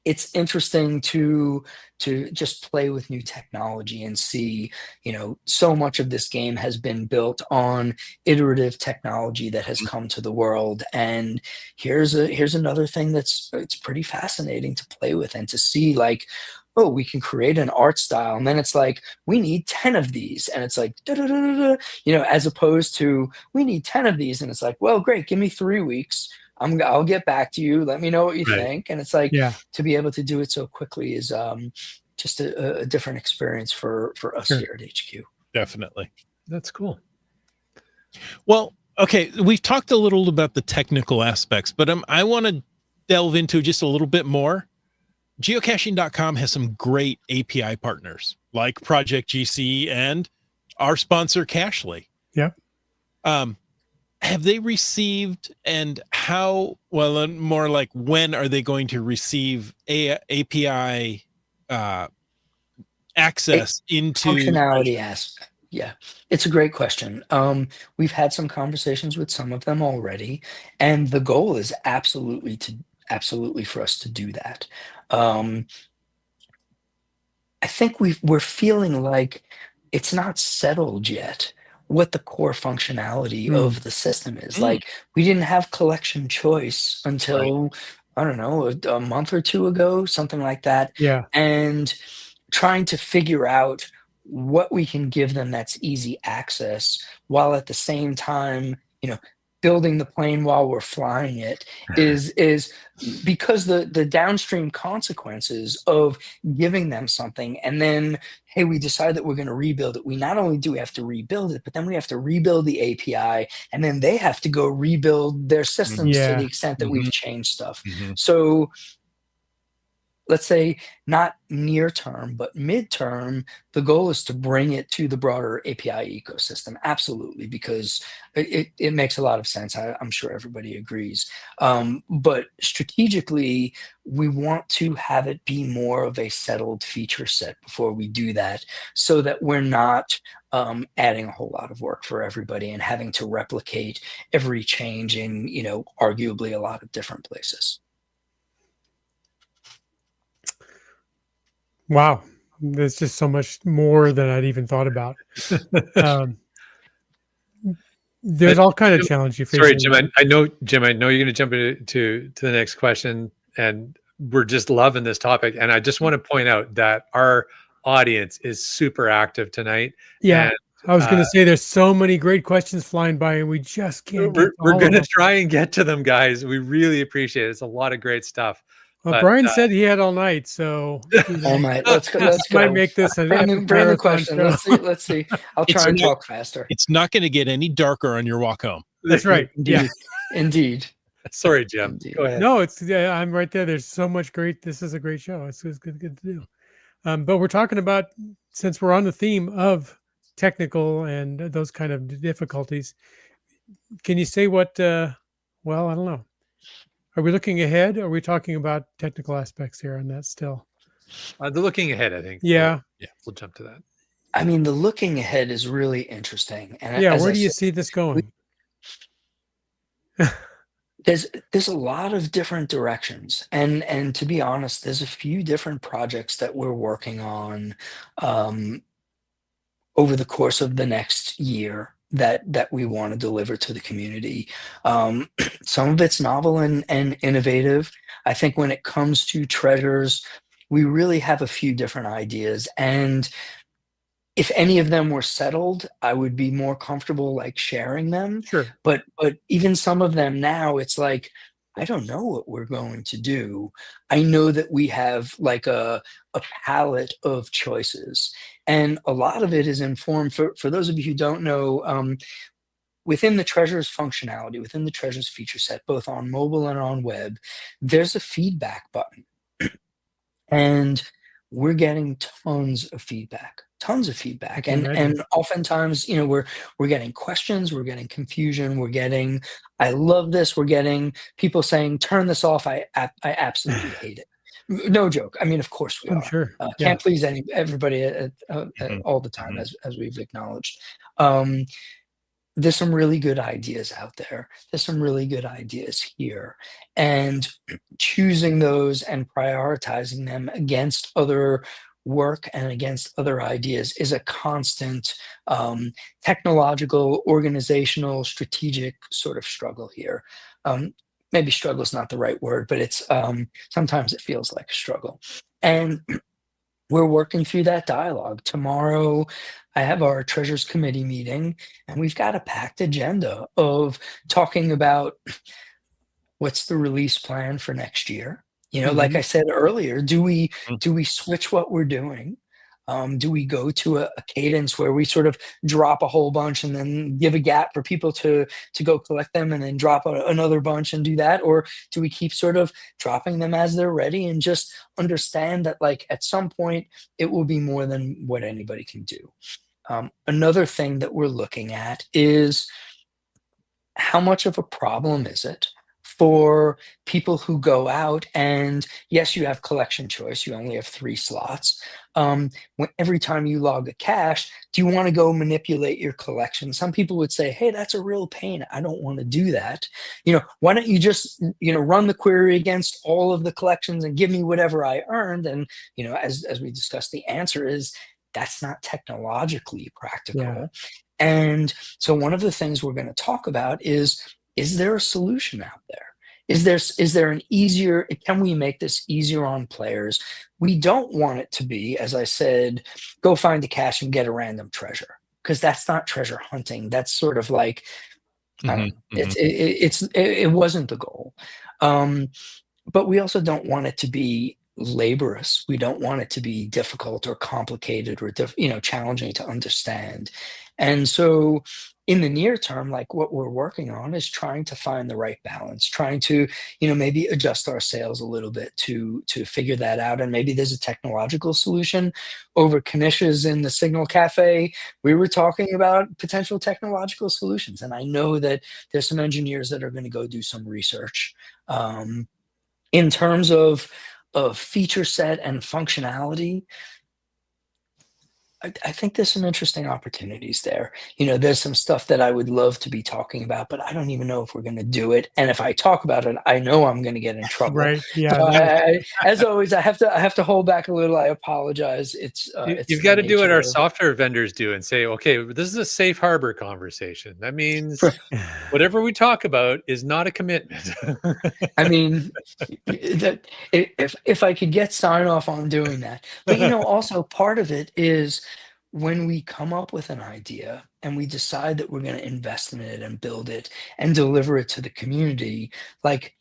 it's interesting to just play with new technology and see, so much of this game has been built on iterative technology that has come to the world. And here's another thing it's pretty fascinating to play with and to see, like, oh, we can create an art style, and then it's like, we need 10 of these, and it's like, da, da, da, da, da, as opposed to, we need 10 of these, and it's like, well, great, give me 3 weeks. I'll get back to you. Let me know what you think. And it's like, to be able to do it so quickly is just a different experience for us here at HQ. Definitely. That's cool. Well, okay, we've talked a little about the technical aspects, but I want to delve into just a little bit more. Geocaching.com has some great API partners like Project GC and our sponsor Cachely. Yeah. Have they received, and how, well, more like, when are they going to receive API access into functionality aspect? Yeah, it's a great question. We've had some conversations with some of them already, and the goal is absolutely for us to do that. I think we're feeling like it's not settled yet what the core functionality Mm, of the system is. Mm, Like we didn't have collection choice right. until I don't know a month or two ago, something like that, yeah. and trying to figure out what we can give them that's easy access while at the same time, building the plane while we're flying it is because the downstream consequences of giving them something and then hey we decide that we're going to rebuild it, we not only do we have to rebuild it but then we have to rebuild the API and then they have to go rebuild their Mhm, systems to Yeah. the extent that we've mhm, changed stuff. mhm. So let's say not near term, but midterm, the goal is to bring it to the broader API ecosystem. Absolutely, because it makes a lot of sense. I'm sure everybody agrees. But strategically, we want to have it be more of a settled feature set before we do that, so that we're not adding a whole lot of work for everybody and having to replicate every change in, arguably a lot of different places. Wow. There's just so much more than I'd even thought about. Um, Uh, there's all kind of Jim, challenges you face. sorry, Jim. I know, Jim. I know you're going to jump into to the next question, and we're just loving this topic. And I just want to point out that our audience is super active tonight, Yeah. and I was uh, going to say there's so many great questions flying by, and we just can't get to we're all of going to them. try and get to them, guys. We really appreciate it. It's a lot of great stuff. Well, But Brian said he had all night, so All right, let's go. this Let's might go. make this an Bring the epic bring the marathon question. show. Let's see. Let's see. I'll It's try and not talk faster. it's not gonna get any darker on your walk home. That's right. Yeah. Indeed. Indeed. sorry, Jim. Indeed. Go ahead. No, it's I'm right there. There's so much great. This is a great show. It's good to do. But we're talking about, since we're on the theme of technical and those kind of difficulties. Can you say what? Well, I don't know. Are we looking ahead? Or are we talking about technical aspects here on that still? The looking ahead, I think. Yeah. We'll jump to that. I mean, the looking ahead is really interesting. And Yeah. as Where I do you said, see this going? there's a lot of different directions. And to be honest, there's a few different projects that we're working on um, over the course of the next year that we want to deliver to the community. Some of it's novel and innovative. I think when it comes to treasures, we really have a few different ideas. And if any of them were settled, I would be more comfortable like sharing them. Sure. But even some of them now, it's like, I don't know what we're going to do. I know that we have like a palette of choices. And a lot of it is informed for those of you who don't know, within the treasures functionality, within the treasures feature set, both on mobile and on web, there's a feedback button. And we're getting tons of I feedback, can imagine. and oftentimes we're getting questions, we're getting confusion, we're getting I love this, we're getting people saying turn this off, I absolutely hate it. No joke. I mean, of course we I'm are. sure. Yeah. Can't please everybody Mhm, all the time, mhm. as we've acknowledged. um there's some really good ideas out there. There's some really good ideas here. And choosing those and prioritizing them against other work and against other ideas is a constant technological, organizational, strategic sort of struggle here. Um, Maybe struggle is not the right word, but it's sometimes it feels like a struggle. And we're working through that dialogue. Tomorrow, I have our Treasures Committee meeting, and we've got a packed agenda of talking about what's the release plan for next year. Like Hmm. I said earlier, do we Mm. do we switch what we're doing? Do we go to a cadence where we sort of drop a whole bunch and then give a gap for people to go collect them and then drop another bunch and do that? Or do we keep sort of dropping them as they're ready and just understand that like at some point it will be more than what anybody can do? Another thing that we're looking at is how much of a problem is it for people who go out and yes, you have collection choice. You only have 3 slots. Every time you log a cache, do you want to go manipulate your collection? Some people would say, hey, that's a real pain. I don't want to do that. Why don't you just, run the query against all of the collections and give me whatever I earned? And, as we discussed, the answer is that's not technologically practical. Yeah. And so one of the things we're going to talk about is there a solution out there? Is there an easier, can we make this easier on players? We don't want it to be, as I said, go find a cache and get a random treasure, because that's not treasure hunting. That's sort of like, I don't know, it wasn't the goal. But we also don't want it to be laborious. We don't want it to be difficult or complicated or challenging to understand. And so in the near term, like what we're working on is trying to find the right balance, trying to, maybe adjust our sales a little bit to figure that out. And maybe there's a technological solution. Over Kanish's in the Signal Cafe, we were talking about potential technological solutions. And I know that there's some engineers that are going to go do some research. In terms of feature set and functionality, I think there's some interesting opportunities there. There's some stuff that I would love to be talking about, but I don't even know if we're going to do it. And if I talk about it, I know I'm going to get in trouble. Right. Yeah. So as always, I have to hold back a little. I apologize. You've got to do what our software vendors do and say, okay, this is a safe harbor conversation. That means whatever we talk about is not a commitment. I mean, if I could get sign off on doing that, but also part of it is when we come up with an idea and we decide that we're going to invest in it and build it and deliver it to the community, like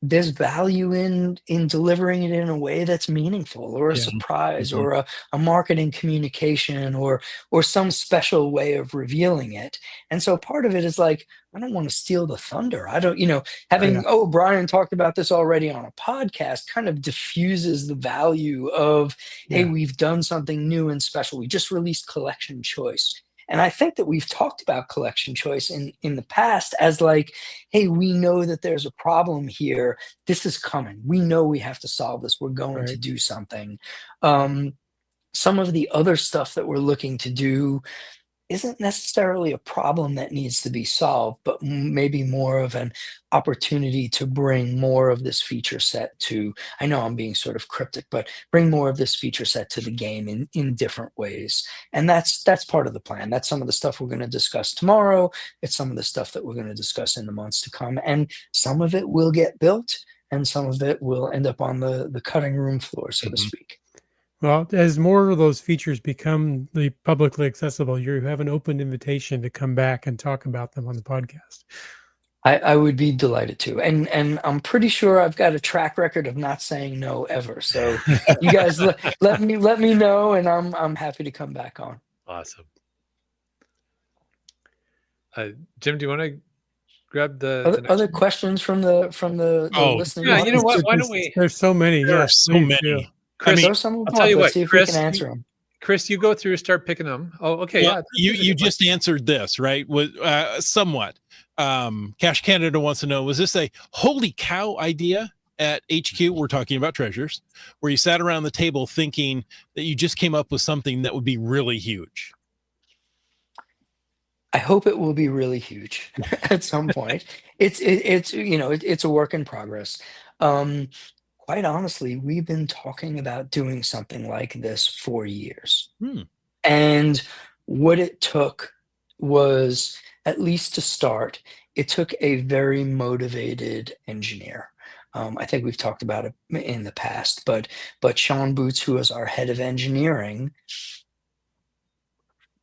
there's value in delivering it in a way that's meaningful, or a surprise, or a marketing communication, or some special way of revealing it. And so part of it is like, I don't want to steal the thunder. I don't, having, Bryan talked about this already on a podcast kind of diffuses the value of, hey, we've done something new and special. We just released Collection Choice. And I think that we've talked about Collection Choice in the past as like, hey, we know that there's a problem here. This is coming. We know we have to solve this. We're going to do something. Some of the other stuff that we're looking to do isn't necessarily a problem that needs to be solved, but maybe more of an opportunity to bring more of this feature set to, I know I'm being sort of cryptic, but bring more of this feature set to the game in different ways. And that's part of the plan. That's some of the stuff we're going to discuss tomorrow. It's some of the stuff that we're going to discuss in the months to come. And some of it will get built and some of it will end up on the cutting room floor, so to speak. Well, as more of those features become publicly accessible, you have an open invitation to come back and talk about them on the podcast. I would be delighted to. And I'm pretty sure I've got a track record of not saying no ever. So you guys let me know, and I'm happy to come back on. Awesome. Jim, do you want to grab the other questions from the listening? Yeah, you know what? Why don't we? There's so many. There are so many. Too. Chris, I'll tell you what, see if Chris, we can answer them. Chris, you go through, start picking them. Oh, okay. Well, you just answered this, right? Somewhat. Cache Canada wants to know, was this a holy cow idea at HQ? We're talking about treasures, where you sat around the table thinking that you just came up with something that would be really huge. I hope it will be really huge at some point. It's a work in progress. Quite honestly, we've been talking about doing something like this for years. And what it took was, at least to start, it took a very motivated engineer. I think we've talked about it in the past, but Sean Boots, who is our head of engineering,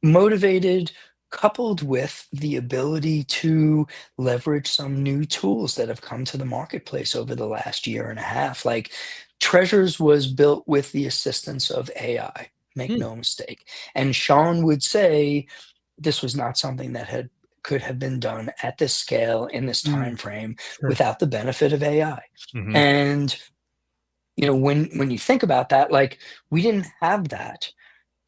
motivated, coupled with the ability to leverage some new tools that have come to the marketplace over the last year and a half. Like Treasures was built with the assistance of AI, make no mistake. And Sean would say this was not something that could have been done at this scale in this time frame without the benefit of AI. And when you think about that, like we didn't have that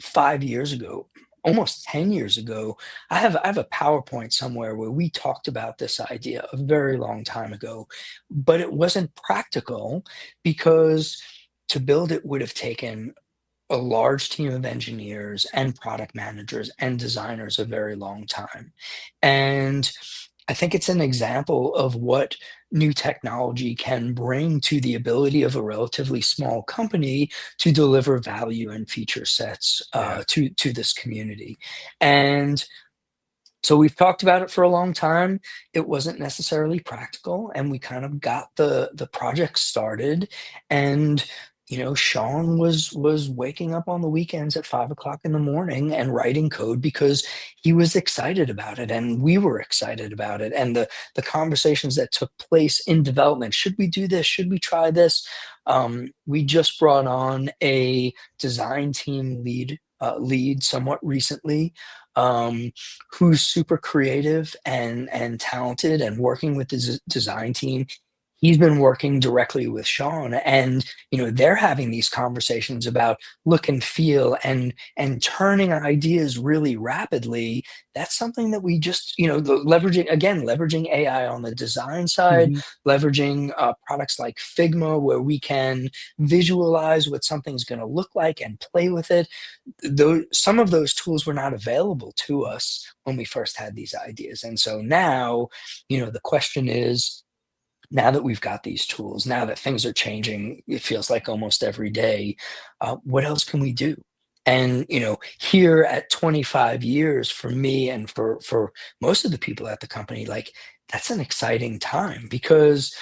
5 years ago. almost 10 years ago. I have a PowerPoint somewhere where we talked about this idea a very long time ago, but it wasn't practical because to build it would have taken a large team of engineers and product managers and designers a very long time. And I think it's an example of what new technology can bring to the ability of a relatively small company to deliver value and feature sets to this community. And so we've talked about it for a long time. It wasn't necessarily practical, and we kind of got the project started. And Sean was waking up on the weekends at 5 o'clock in the morning and writing code because he was excited about it, and we were excited about it. And the conversations that took place in development: should we do this? Should we try this? We just brought on a design team lead somewhat recently, who's super creative and talented and working with the design team. He's been working directly with Sean, and they're having these conversations about look and feel and turning ideas really rapidly. That's something that we just leveraging AI on the design side, Mhm. leveraging products like Figma, where we can visualize what something's going to look like and play with it. Some of those tools were not available to us when we first had these ideas. And so now, the question is, now that we've got these tools, now that things are changing, it feels like almost every day, what else can we do? And here at 25 years, for me and for most of the people at the company, like, that's an exciting time, because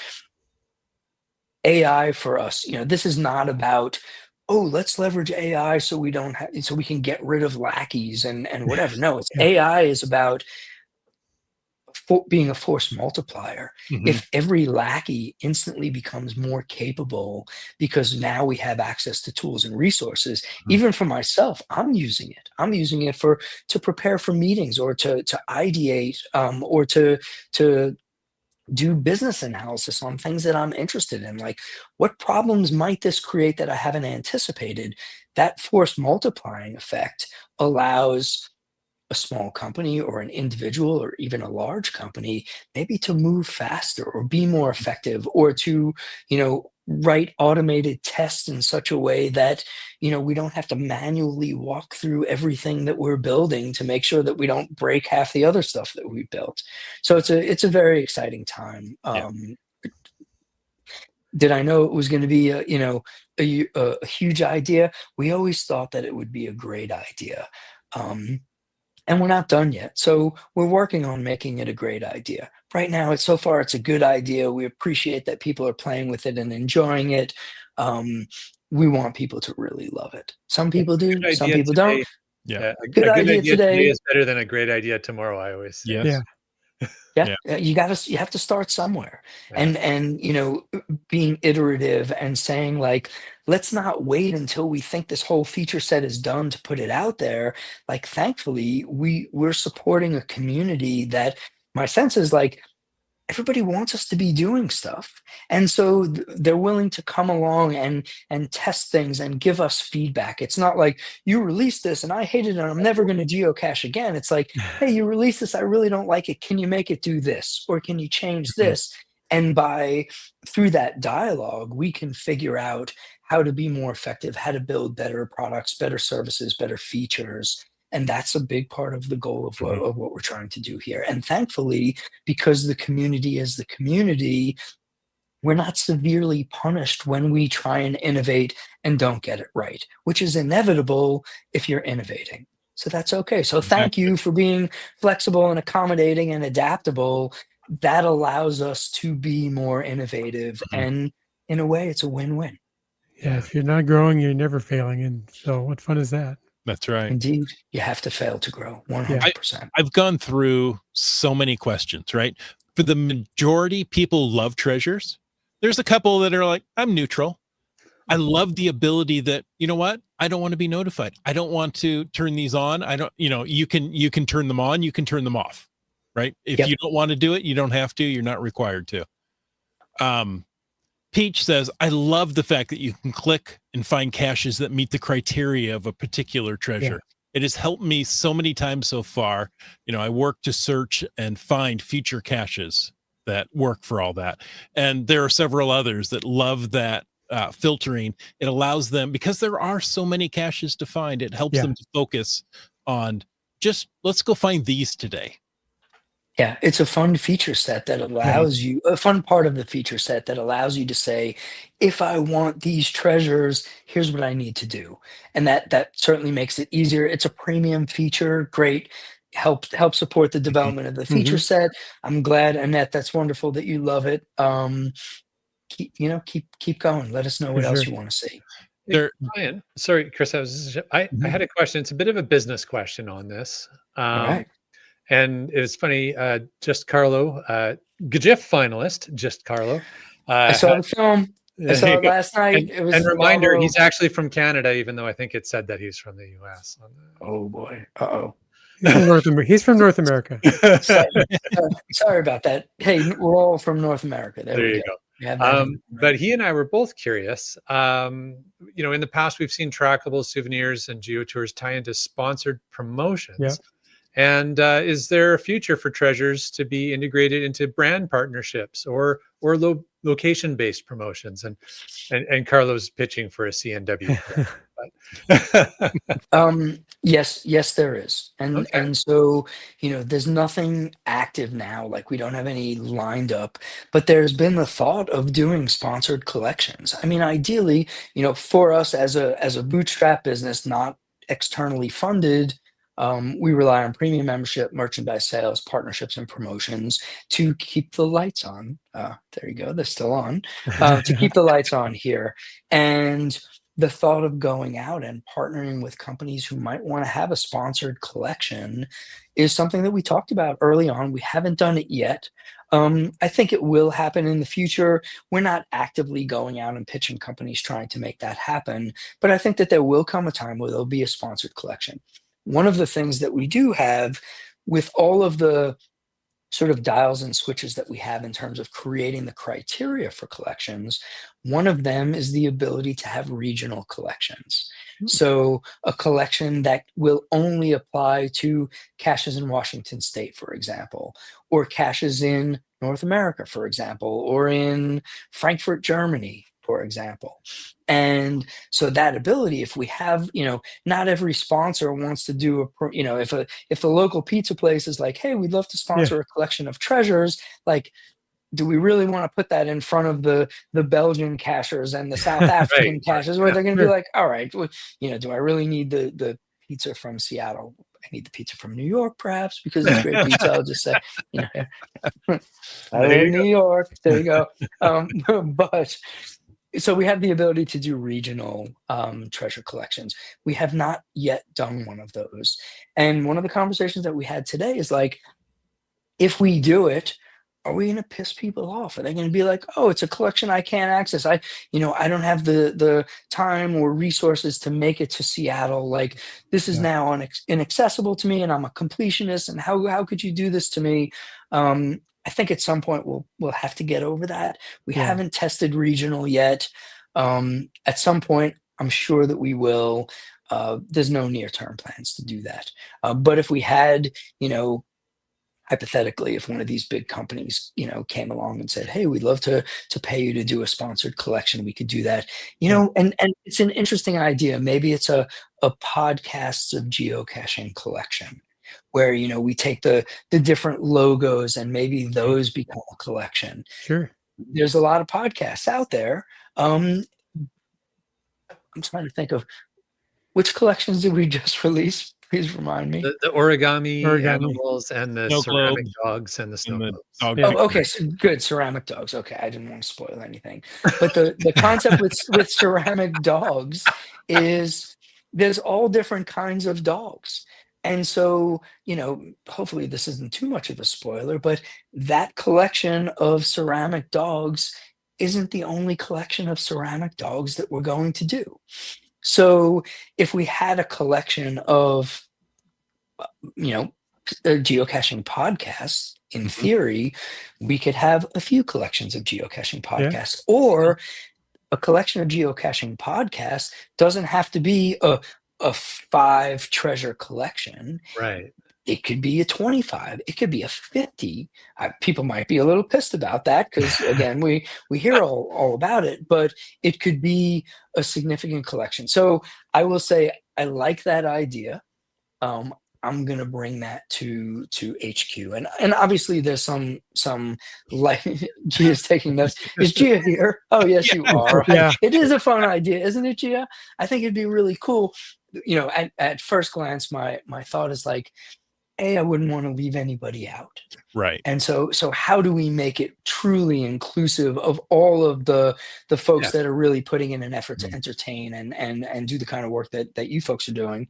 AI for us, this is not about, oh, let's leverage AI so we don't have, so we can get rid of lackeys and whatever. No, it's Yeah. AI is about being a force multiplier. Mhm. If every lackey instantly becomes more capable because now we have access to tools and resources, even for myself, I'm using it. I'm using it to prepare for meetings, or to ideate, or to do business analysis on things that I'm interested in. Like, what problems might this create that I haven't anticipated? That force multiplying effect allows a small company or an individual or even a large company maybe to move faster or be more effective, or to write automated tests in such a way that we don't have to manually walk through everything that we're building to make sure that we don't break half the other stuff that we built. So it's a very exciting time. Yeah. Did I know it was going to be a huge idea? We always thought that it would be a great idea. And we're not done yet. So we're working on making it a great idea. Right now, so far, it's a good idea. We appreciate that people are playing with it and enjoying it. We want people to really love it. Some people do, Good some idea people don't. today. Yeah. A Good good idea idea today today. is better than a great idea tomorrow, I always say. Yes. Yeah. Yeah, you have to start somewhere. Yeah. And being iterative and saying, like, let's not wait until we think this whole feature set is done to put it out there. Like, thankfully, we're supporting a community that, my sense is, like, everybody wants us to be doing stuff, and so they're willing to come along and test things and give us feedback. It's not like, you released this and I hate it and I'm never going to geocache again. It's like, hey, you released this, I really don't like it, can you make it do this, or can you change Mhm. this? And through that dialogue, we can figure out how to be more effective, how to build better products, better services, better features. And that's a big part of the goal of Mhm. what we're trying to do here. And thankfully, because the community is the community, we're not severely punished when we try and innovate and don't get it right, which is inevitable if you're innovating. So that's okay. So thank Exactly. you for being flexible and accommodating and adaptable. That allows us to be more innovative. Mhm. And in a way, it's a win-win. Yeah. If you're not growing, you're never failing. And so what fun is that? That's right. Indeed, you have to fail to grow, 100%. I've gone through so many questions, right? For the majority, people love treasures. There's a couple that are like, I'm neutral. I love the ability that, you know what? I don't want to be notified. I don't want to turn these on. I don't, you can turn them on, you can turn them off, right? If Yep. you don't want to do it, you don't have to, you're not required to. Peach says, I love the fact that you can click and find caches that meet the criteria of a particular treasure. It has helped me so many times so far. I work to search and find future caches that work for all that. And there are several others that love that filtering. It allows them, because there are so many caches to find, it helps them to focus on just, let's go find these today. Yeah, it's a fun feature set that allows you, a fun part of the feature set that allows you to say, if I want these treasures, here's what I need to do. And that certainly makes it easier. It's a premium feature, great. Help support the development of the feature set. I'm glad, Annette, that's wonderful that you love it. Keep going. Let us know what else you want to see. There, Bryan, sorry, Chris, I had a question. It's a bit of a business question on this. All right. And it's funny, Just Carlo, GIF finalist, Just Carlo. I saw the film. I saw it last night. It was and reminder, Volvo. he's actually from Canada, even though I think it said that he's from the US. Oh boy. Uh-oh. He's from North America. Sorry about that. Hey, we're all from North America. There you go. But he and I were both curious. In the past, we've seen trackable souvenirs and geotours tie into sponsored promotions. Yeah. And is there a future for treasures to be integrated into brand partnerships or location-based promotions? And Carlos pitching for a CNW. Yes, there is. And so, there's nothing active now, like we don't have any lined up, but there's been the thought of doing sponsored collections. I mean, ideally, for us as a bootstrap business, not externally funded, we rely on premium membership, merchandise sales, partnerships, and promotions to keep the lights on. There you go. They're still on. To keep the lights on here. And the thought of going out and partnering with companies who might want to have a sponsored collection is something that we talked about early on. We haven't done it yet. I think it will happen in the future. We're not actively going out and pitching companies trying to make that happen, but I think that there will come a time where there'll be a sponsored collection. One of the things that we do have with all of the sort of dials and switches that we have in terms of creating the criteria for collections, one of them is the ability to have regional collections. So a collection that will only apply to caches in Washington State, for example, or caches in North America, for example, or in Frankfurt, Germany, for example. And so that ability, if we have, not every sponsor wants to do if the local pizza place is like, hey, we'd love to sponsor a collection of treasures, like, do we really want to put that in front of the Belgian cachers and the South African cachers, where they're going to be like, all right, well, do I really need the pizza from Seattle? I need the pizza from New York, perhaps, because it's great pizza. I'll just say, I live in New York. There you go. But so we have the ability to do regional treasure collections. We have not yet done one of those. And one of the conversations that we had today is like, if we do it, are we going to piss people off? Are they going to be like, oh, it's a collection I can't access. I don't have the time or resources to make it to Seattle. Like, this is now inaccessible to me, and I'm a completionist. And how could you do this to me? I think at some point we'll have to get over that. We haven't tested regional yet. At some point, I'm sure that we will. There's no near-term plans to do that. But if we had, hypothetically, if one of these big companies, came along and said, hey, we'd love to pay you to do a sponsored collection, we could do that. And it's an interesting idea. Maybe it's a podcasts of geocaching collection, where we take the different logos and maybe those become a collection. Sure. There's a lot of podcasts out there. I'm trying to think of which collections did we just release. Please remind me. The origami animals and the ceramic dogs and the snow globes. Oh, okay, so good. Ceramic dogs. Okay, I didn't want to spoil anything. But the concept with ceramic dogs is there's all different kinds of dogs. And so, hopefully this isn't too much of a spoiler, but that collection of ceramic dogs isn't the only collection of ceramic dogs that we're going to do. So if we had a collection of, geocaching podcasts, in theory, we could have a few collections of geocaching podcasts, or a collection of geocaching podcasts doesn't have to be a 5 treasure collection. Right. It could be a 25. It could be a 50. People might be a little pissed about that because, again, we hear all about it, but it could be a significant collection. So I will say I like that idea. I'm gonna bring that to HQ, and obviously there's some like Gia's taking notes. Is Gia here? Oh yes, you are. Yeah. It is a fun idea, isn't it, Gia? I think it'd be really cool. At first glance, my thought is like, I wouldn't want to leave anybody out. Right. And so how do we make it truly inclusive of all of the folks that are really putting in an effort to entertain and do the kind of work that you folks are doing?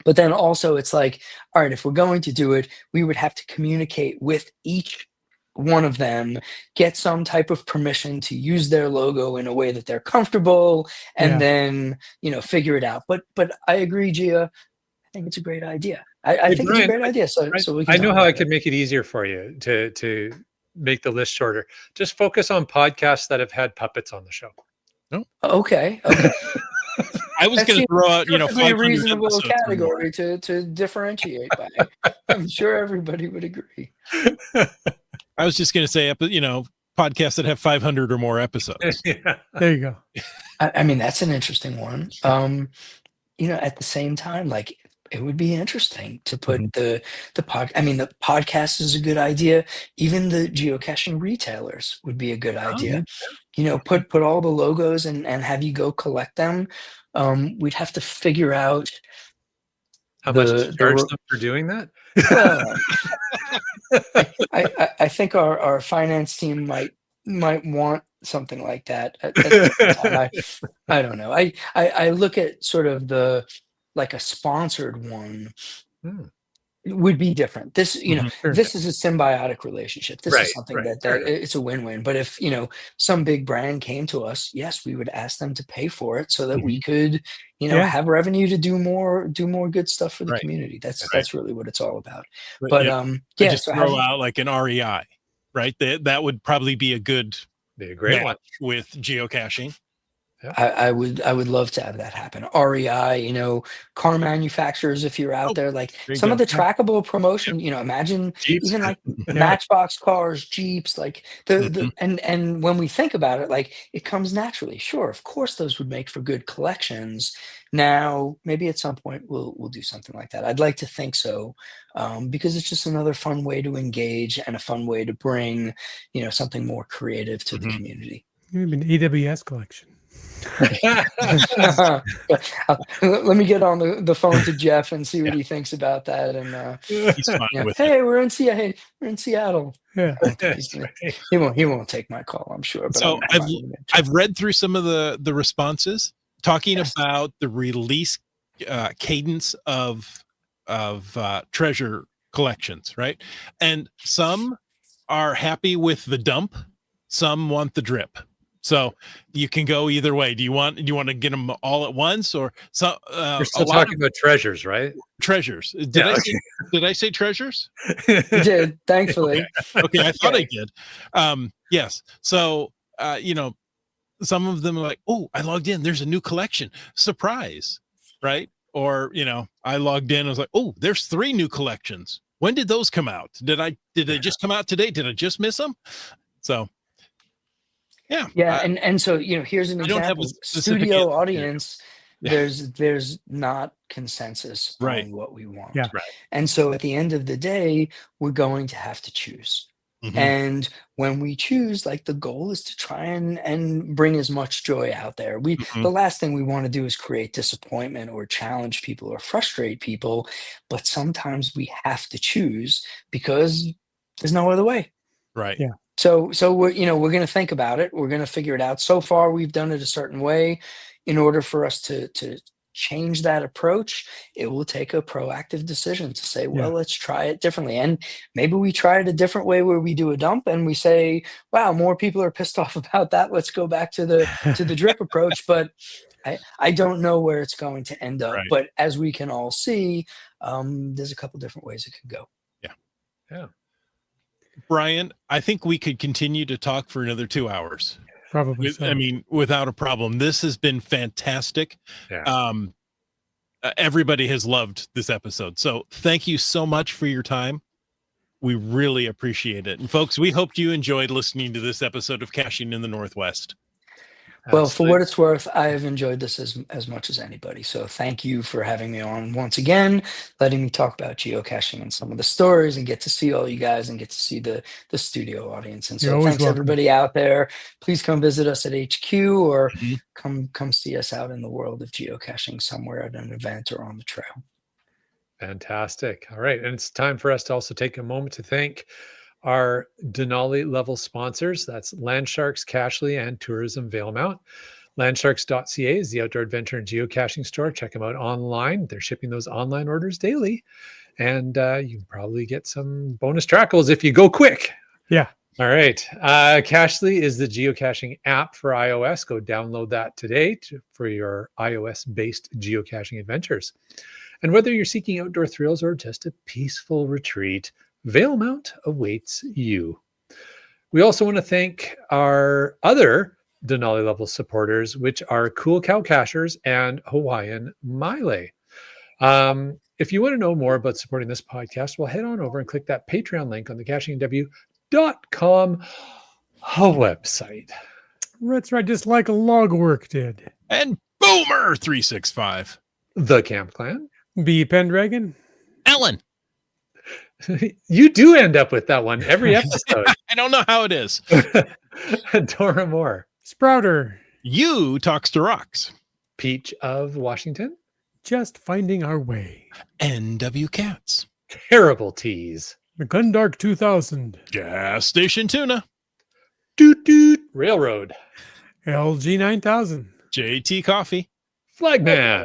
But then also it's like, all right, if we're going to do it, we would have to communicate with each one of them, get some type of permission to use their logo in a way that they're comfortable, and then figure it out. But I agree, Gia. I think it's a great idea. I think Bryan, it's a great idea. So we can I know talk how I about could it. make it easier for you to make the list shorter. Just focus on podcasts that have had puppets on the show. Okay. I was going to throw out, Perfectly 500 reasonable episodes or more. category to differentiate by. I'm sure everybody would agree. I was just going to say, podcasts that have 500 or more episodes. Yeah. There you go. I mean, that's an interesting one. At the same time, like, it would be interesting to put the podcast is a good idea. Even the geocaching retailers would be a good idea. Put all the logos and have you go collect them. We'd have to figure out How much to charge them for doing that? Well, I think our finance team might want something like that at the time. I don't know. I look at sort of like a sponsored one would be different. This, this is a symbiotic relationship. This is something that it's a win-win. But if, some big brand came to us, yes, we would ask them to pay for it so that we could, have revenue to do more good stuff for the community. That's really what it's all about. But just throw out like an REI, right? That would probably be a great one with geocaching. Yeah. I would love to have that happen. REI, car manufacturers, if you're out there, like some of the trackable promotion, imagine Jeeps. Even like Matchbox cars, Jeeps, like and when we think about it, like it comes naturally. Sure, of course, those would make for good collections. Now, maybe at some point we'll do something like that. I'd like to think so, because it's just another fun way to engage and a fun way to bring, something more creative to the community. Maybe an EWS collection. Let me get on the phone to Jeff and see what he thinks about that. And he's fine with hey, we're in Seattle. Yeah, he won't take my call, I'm sure. But so I've read through some of the responses talking about the release cadence of treasure collections, right? And some are happy with the dump, some want the drip. So you can go either way. Do you want to get them all at once, or so? You're still talking about treasures, right? Treasures. Did I say treasures? You did, thankfully. Okay, I thought I did. Yes. So some of them are like, oh, I logged in. There's a new collection. Surprise, right? Or I logged in. I was like, oh, there's 3 new collections. When did those come out? Did they just come out today? Did I just miss them? So. Yeah, and so here's an example. Studio audience, there's not consensus on what we want. Yeah. Right. And so at the end of the day, we're going to have to choose. And when we choose, like, the goal is to try and bring as much joy out there. The last thing we want to do is create disappointment or challenge people or frustrate people, but sometimes we have to choose because there's no other way. Right. Yeah. So we're going to think about it. We're going to figure it out. So far, we've done it a certain way. In order for us to change that approach, it will take a proactive decision to say, well, let's try it differently. And maybe we try it a different way where we do a dump and we say, wow, more people are pissed off about that. Let's go back to the drip approach. But I don't know where it's going to end up. Right. But as we can all see, there's a couple different ways it could go. Yeah. Bryan, I think we could continue to talk for another 2 hours. probably. So. I mean, without a problem. This has been fantastic. Yeah. everybody has loved this episode. So thank you so much for your time. We really appreciate it. And folks, we hope you enjoyed listening to this episode of Caching in the Northwest. Well, for Absolutely. what it's worth, I have enjoyed this as much as anybody. So thank you for having me on once again, letting me talk about geocaching and some of the stories and get to see all you guys and get to see the studio audience. And You're so always thanks welcome. everybody out there. Please come visit us at HQ or Mhm. come see us out in the world of geocaching somewhere at an event or on the trail. Fantastic. All right. And it's time for us to also take a moment to thank our Denali level sponsors. That's Landsharks, Cashly, and Tourism Valemount. Landsharks.ca is the outdoor adventure and geocaching store. Check them out online. They're shipping those online orders daily. And you can probably get some bonus trackles if you go quick. Yeah. All right. Cashly is the geocaching app for iOS. Go download that today for your iOS-based geocaching adventures. And whether you're seeking outdoor thrills or just a peaceful retreat, Valemount awaits you. We also want to thank our other Denali level supporters, which are Cool Cow Cachers and Hawaiian Mile. If you want to know more about supporting this podcast, well, head on over and click that Patreon link on the cachingw.com website. That's right, just like Logwork did. And Boomer 365. The Camp Clan. B. Pendragon. Ellen. You do end up with that one every episode. I don't know how it is. Dora Moore. Sprouter. You talks to rocks. Peach of Washington. Just finding our way. NW Cats. Terrible tease. The Gundark 2000. Gas Station Tuna. Doot doot. Railroad. LG 9000. JT Coffee. Flagman.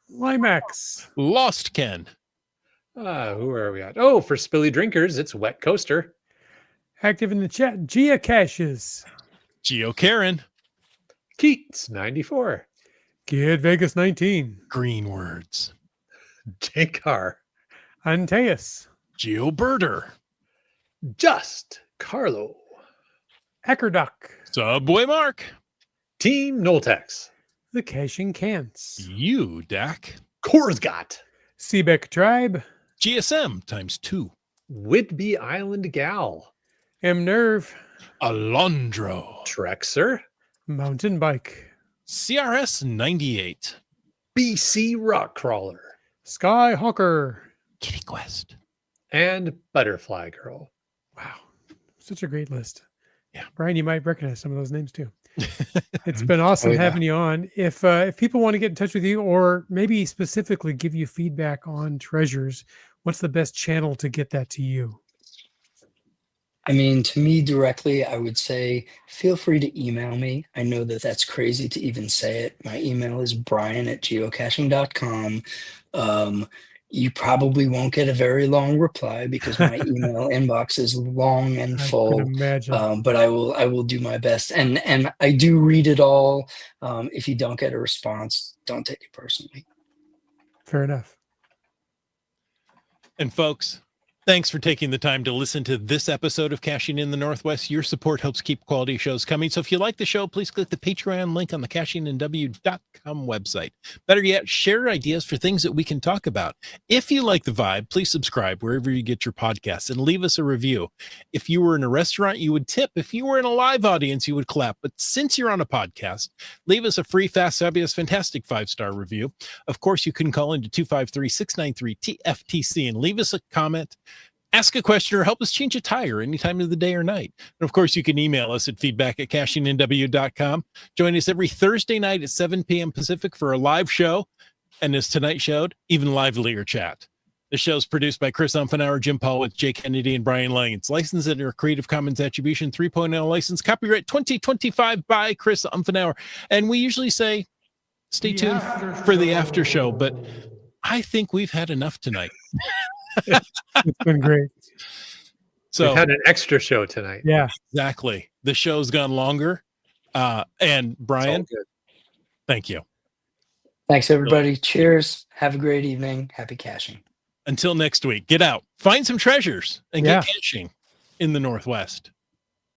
Limax. Lost Ken. Who are we at? Oh, for Spilly Drinkers, it's Wet Coaster. Active in the chat. Geocaches. Geo Karen. Keats 94. Kid Vegas 19. Green Words. Jankar. Antaeus. Geo Birder. Just Carlo. Ackerduck. Subway Mark. Team Noltex. The Caching Cants. You Dak. Korsgat. Seebeck Tribe. GSM times 2. Whidbey Island Gal. M Nerve. Alondro. Trexer. Mountain Bike. CRS 98. BC Rock Crawler. Skyhawker. Kitty Quest. And Butterfly Girl. Wow. Such a great list. Yeah. Brian, you might recognize some of those names too. It's been awesome Oh, yeah. having you on. If people want to get in touch with you or maybe specifically give you feedback on treasures, what's the best channel to get that to you? I mean, to me directly, I would say feel free to email me. I know that that's crazy to even say it. My email is brian@geocaching.com. You probably won't get a very long reply because my email inbox is long and I full. can imagine. But I will do my best, and I do read it all. If you don't get a response, don't take it personally. Fair enough. And folks, thanks for taking the time to listen to this episode of Caching in the Northwest. Your support helps keep quality shows coming. So if you like the show, please click the Patreon link on the cachingandw.com website. Better yet, share ideas for things that we can talk about. If you like the vibe, please subscribe wherever you get your podcasts and leave us a review. If you were in a restaurant, you would tip. If you were in a live audience, you would clap. But since you're on a podcast, leave us a free, fast, fabulous, fantastic 5-star review. Of course, you can call into 253-693-TFTC and leave us a comment. Ask a question or help us change a tire any time of the day or night. And of course, you can email us at feedback@cachingandw.com. Join us every Thursday night at 7 p.m. Pacific for a live show. And as tonight showed, even livelier chat. The show is produced by Chris Umfenauer, Jim Paul with Jay Kennedy and Brian Lang. It's licensed under a Creative Commons Attribution 3.0 license, copyright 2025 by Chris Umfenauer. And we usually say, stay tuned for the after show, but I think we've had enough tonight. It's been great. So We've had an extra show tonight. Yeah. exactly. The show's gone longer. And It's all Brian, good. thank you. Thanks, everybody. Cheers. Have a great evening. Happy caching. Until next week, get out, find some treasures, and Yeah. get caching in the Northwest.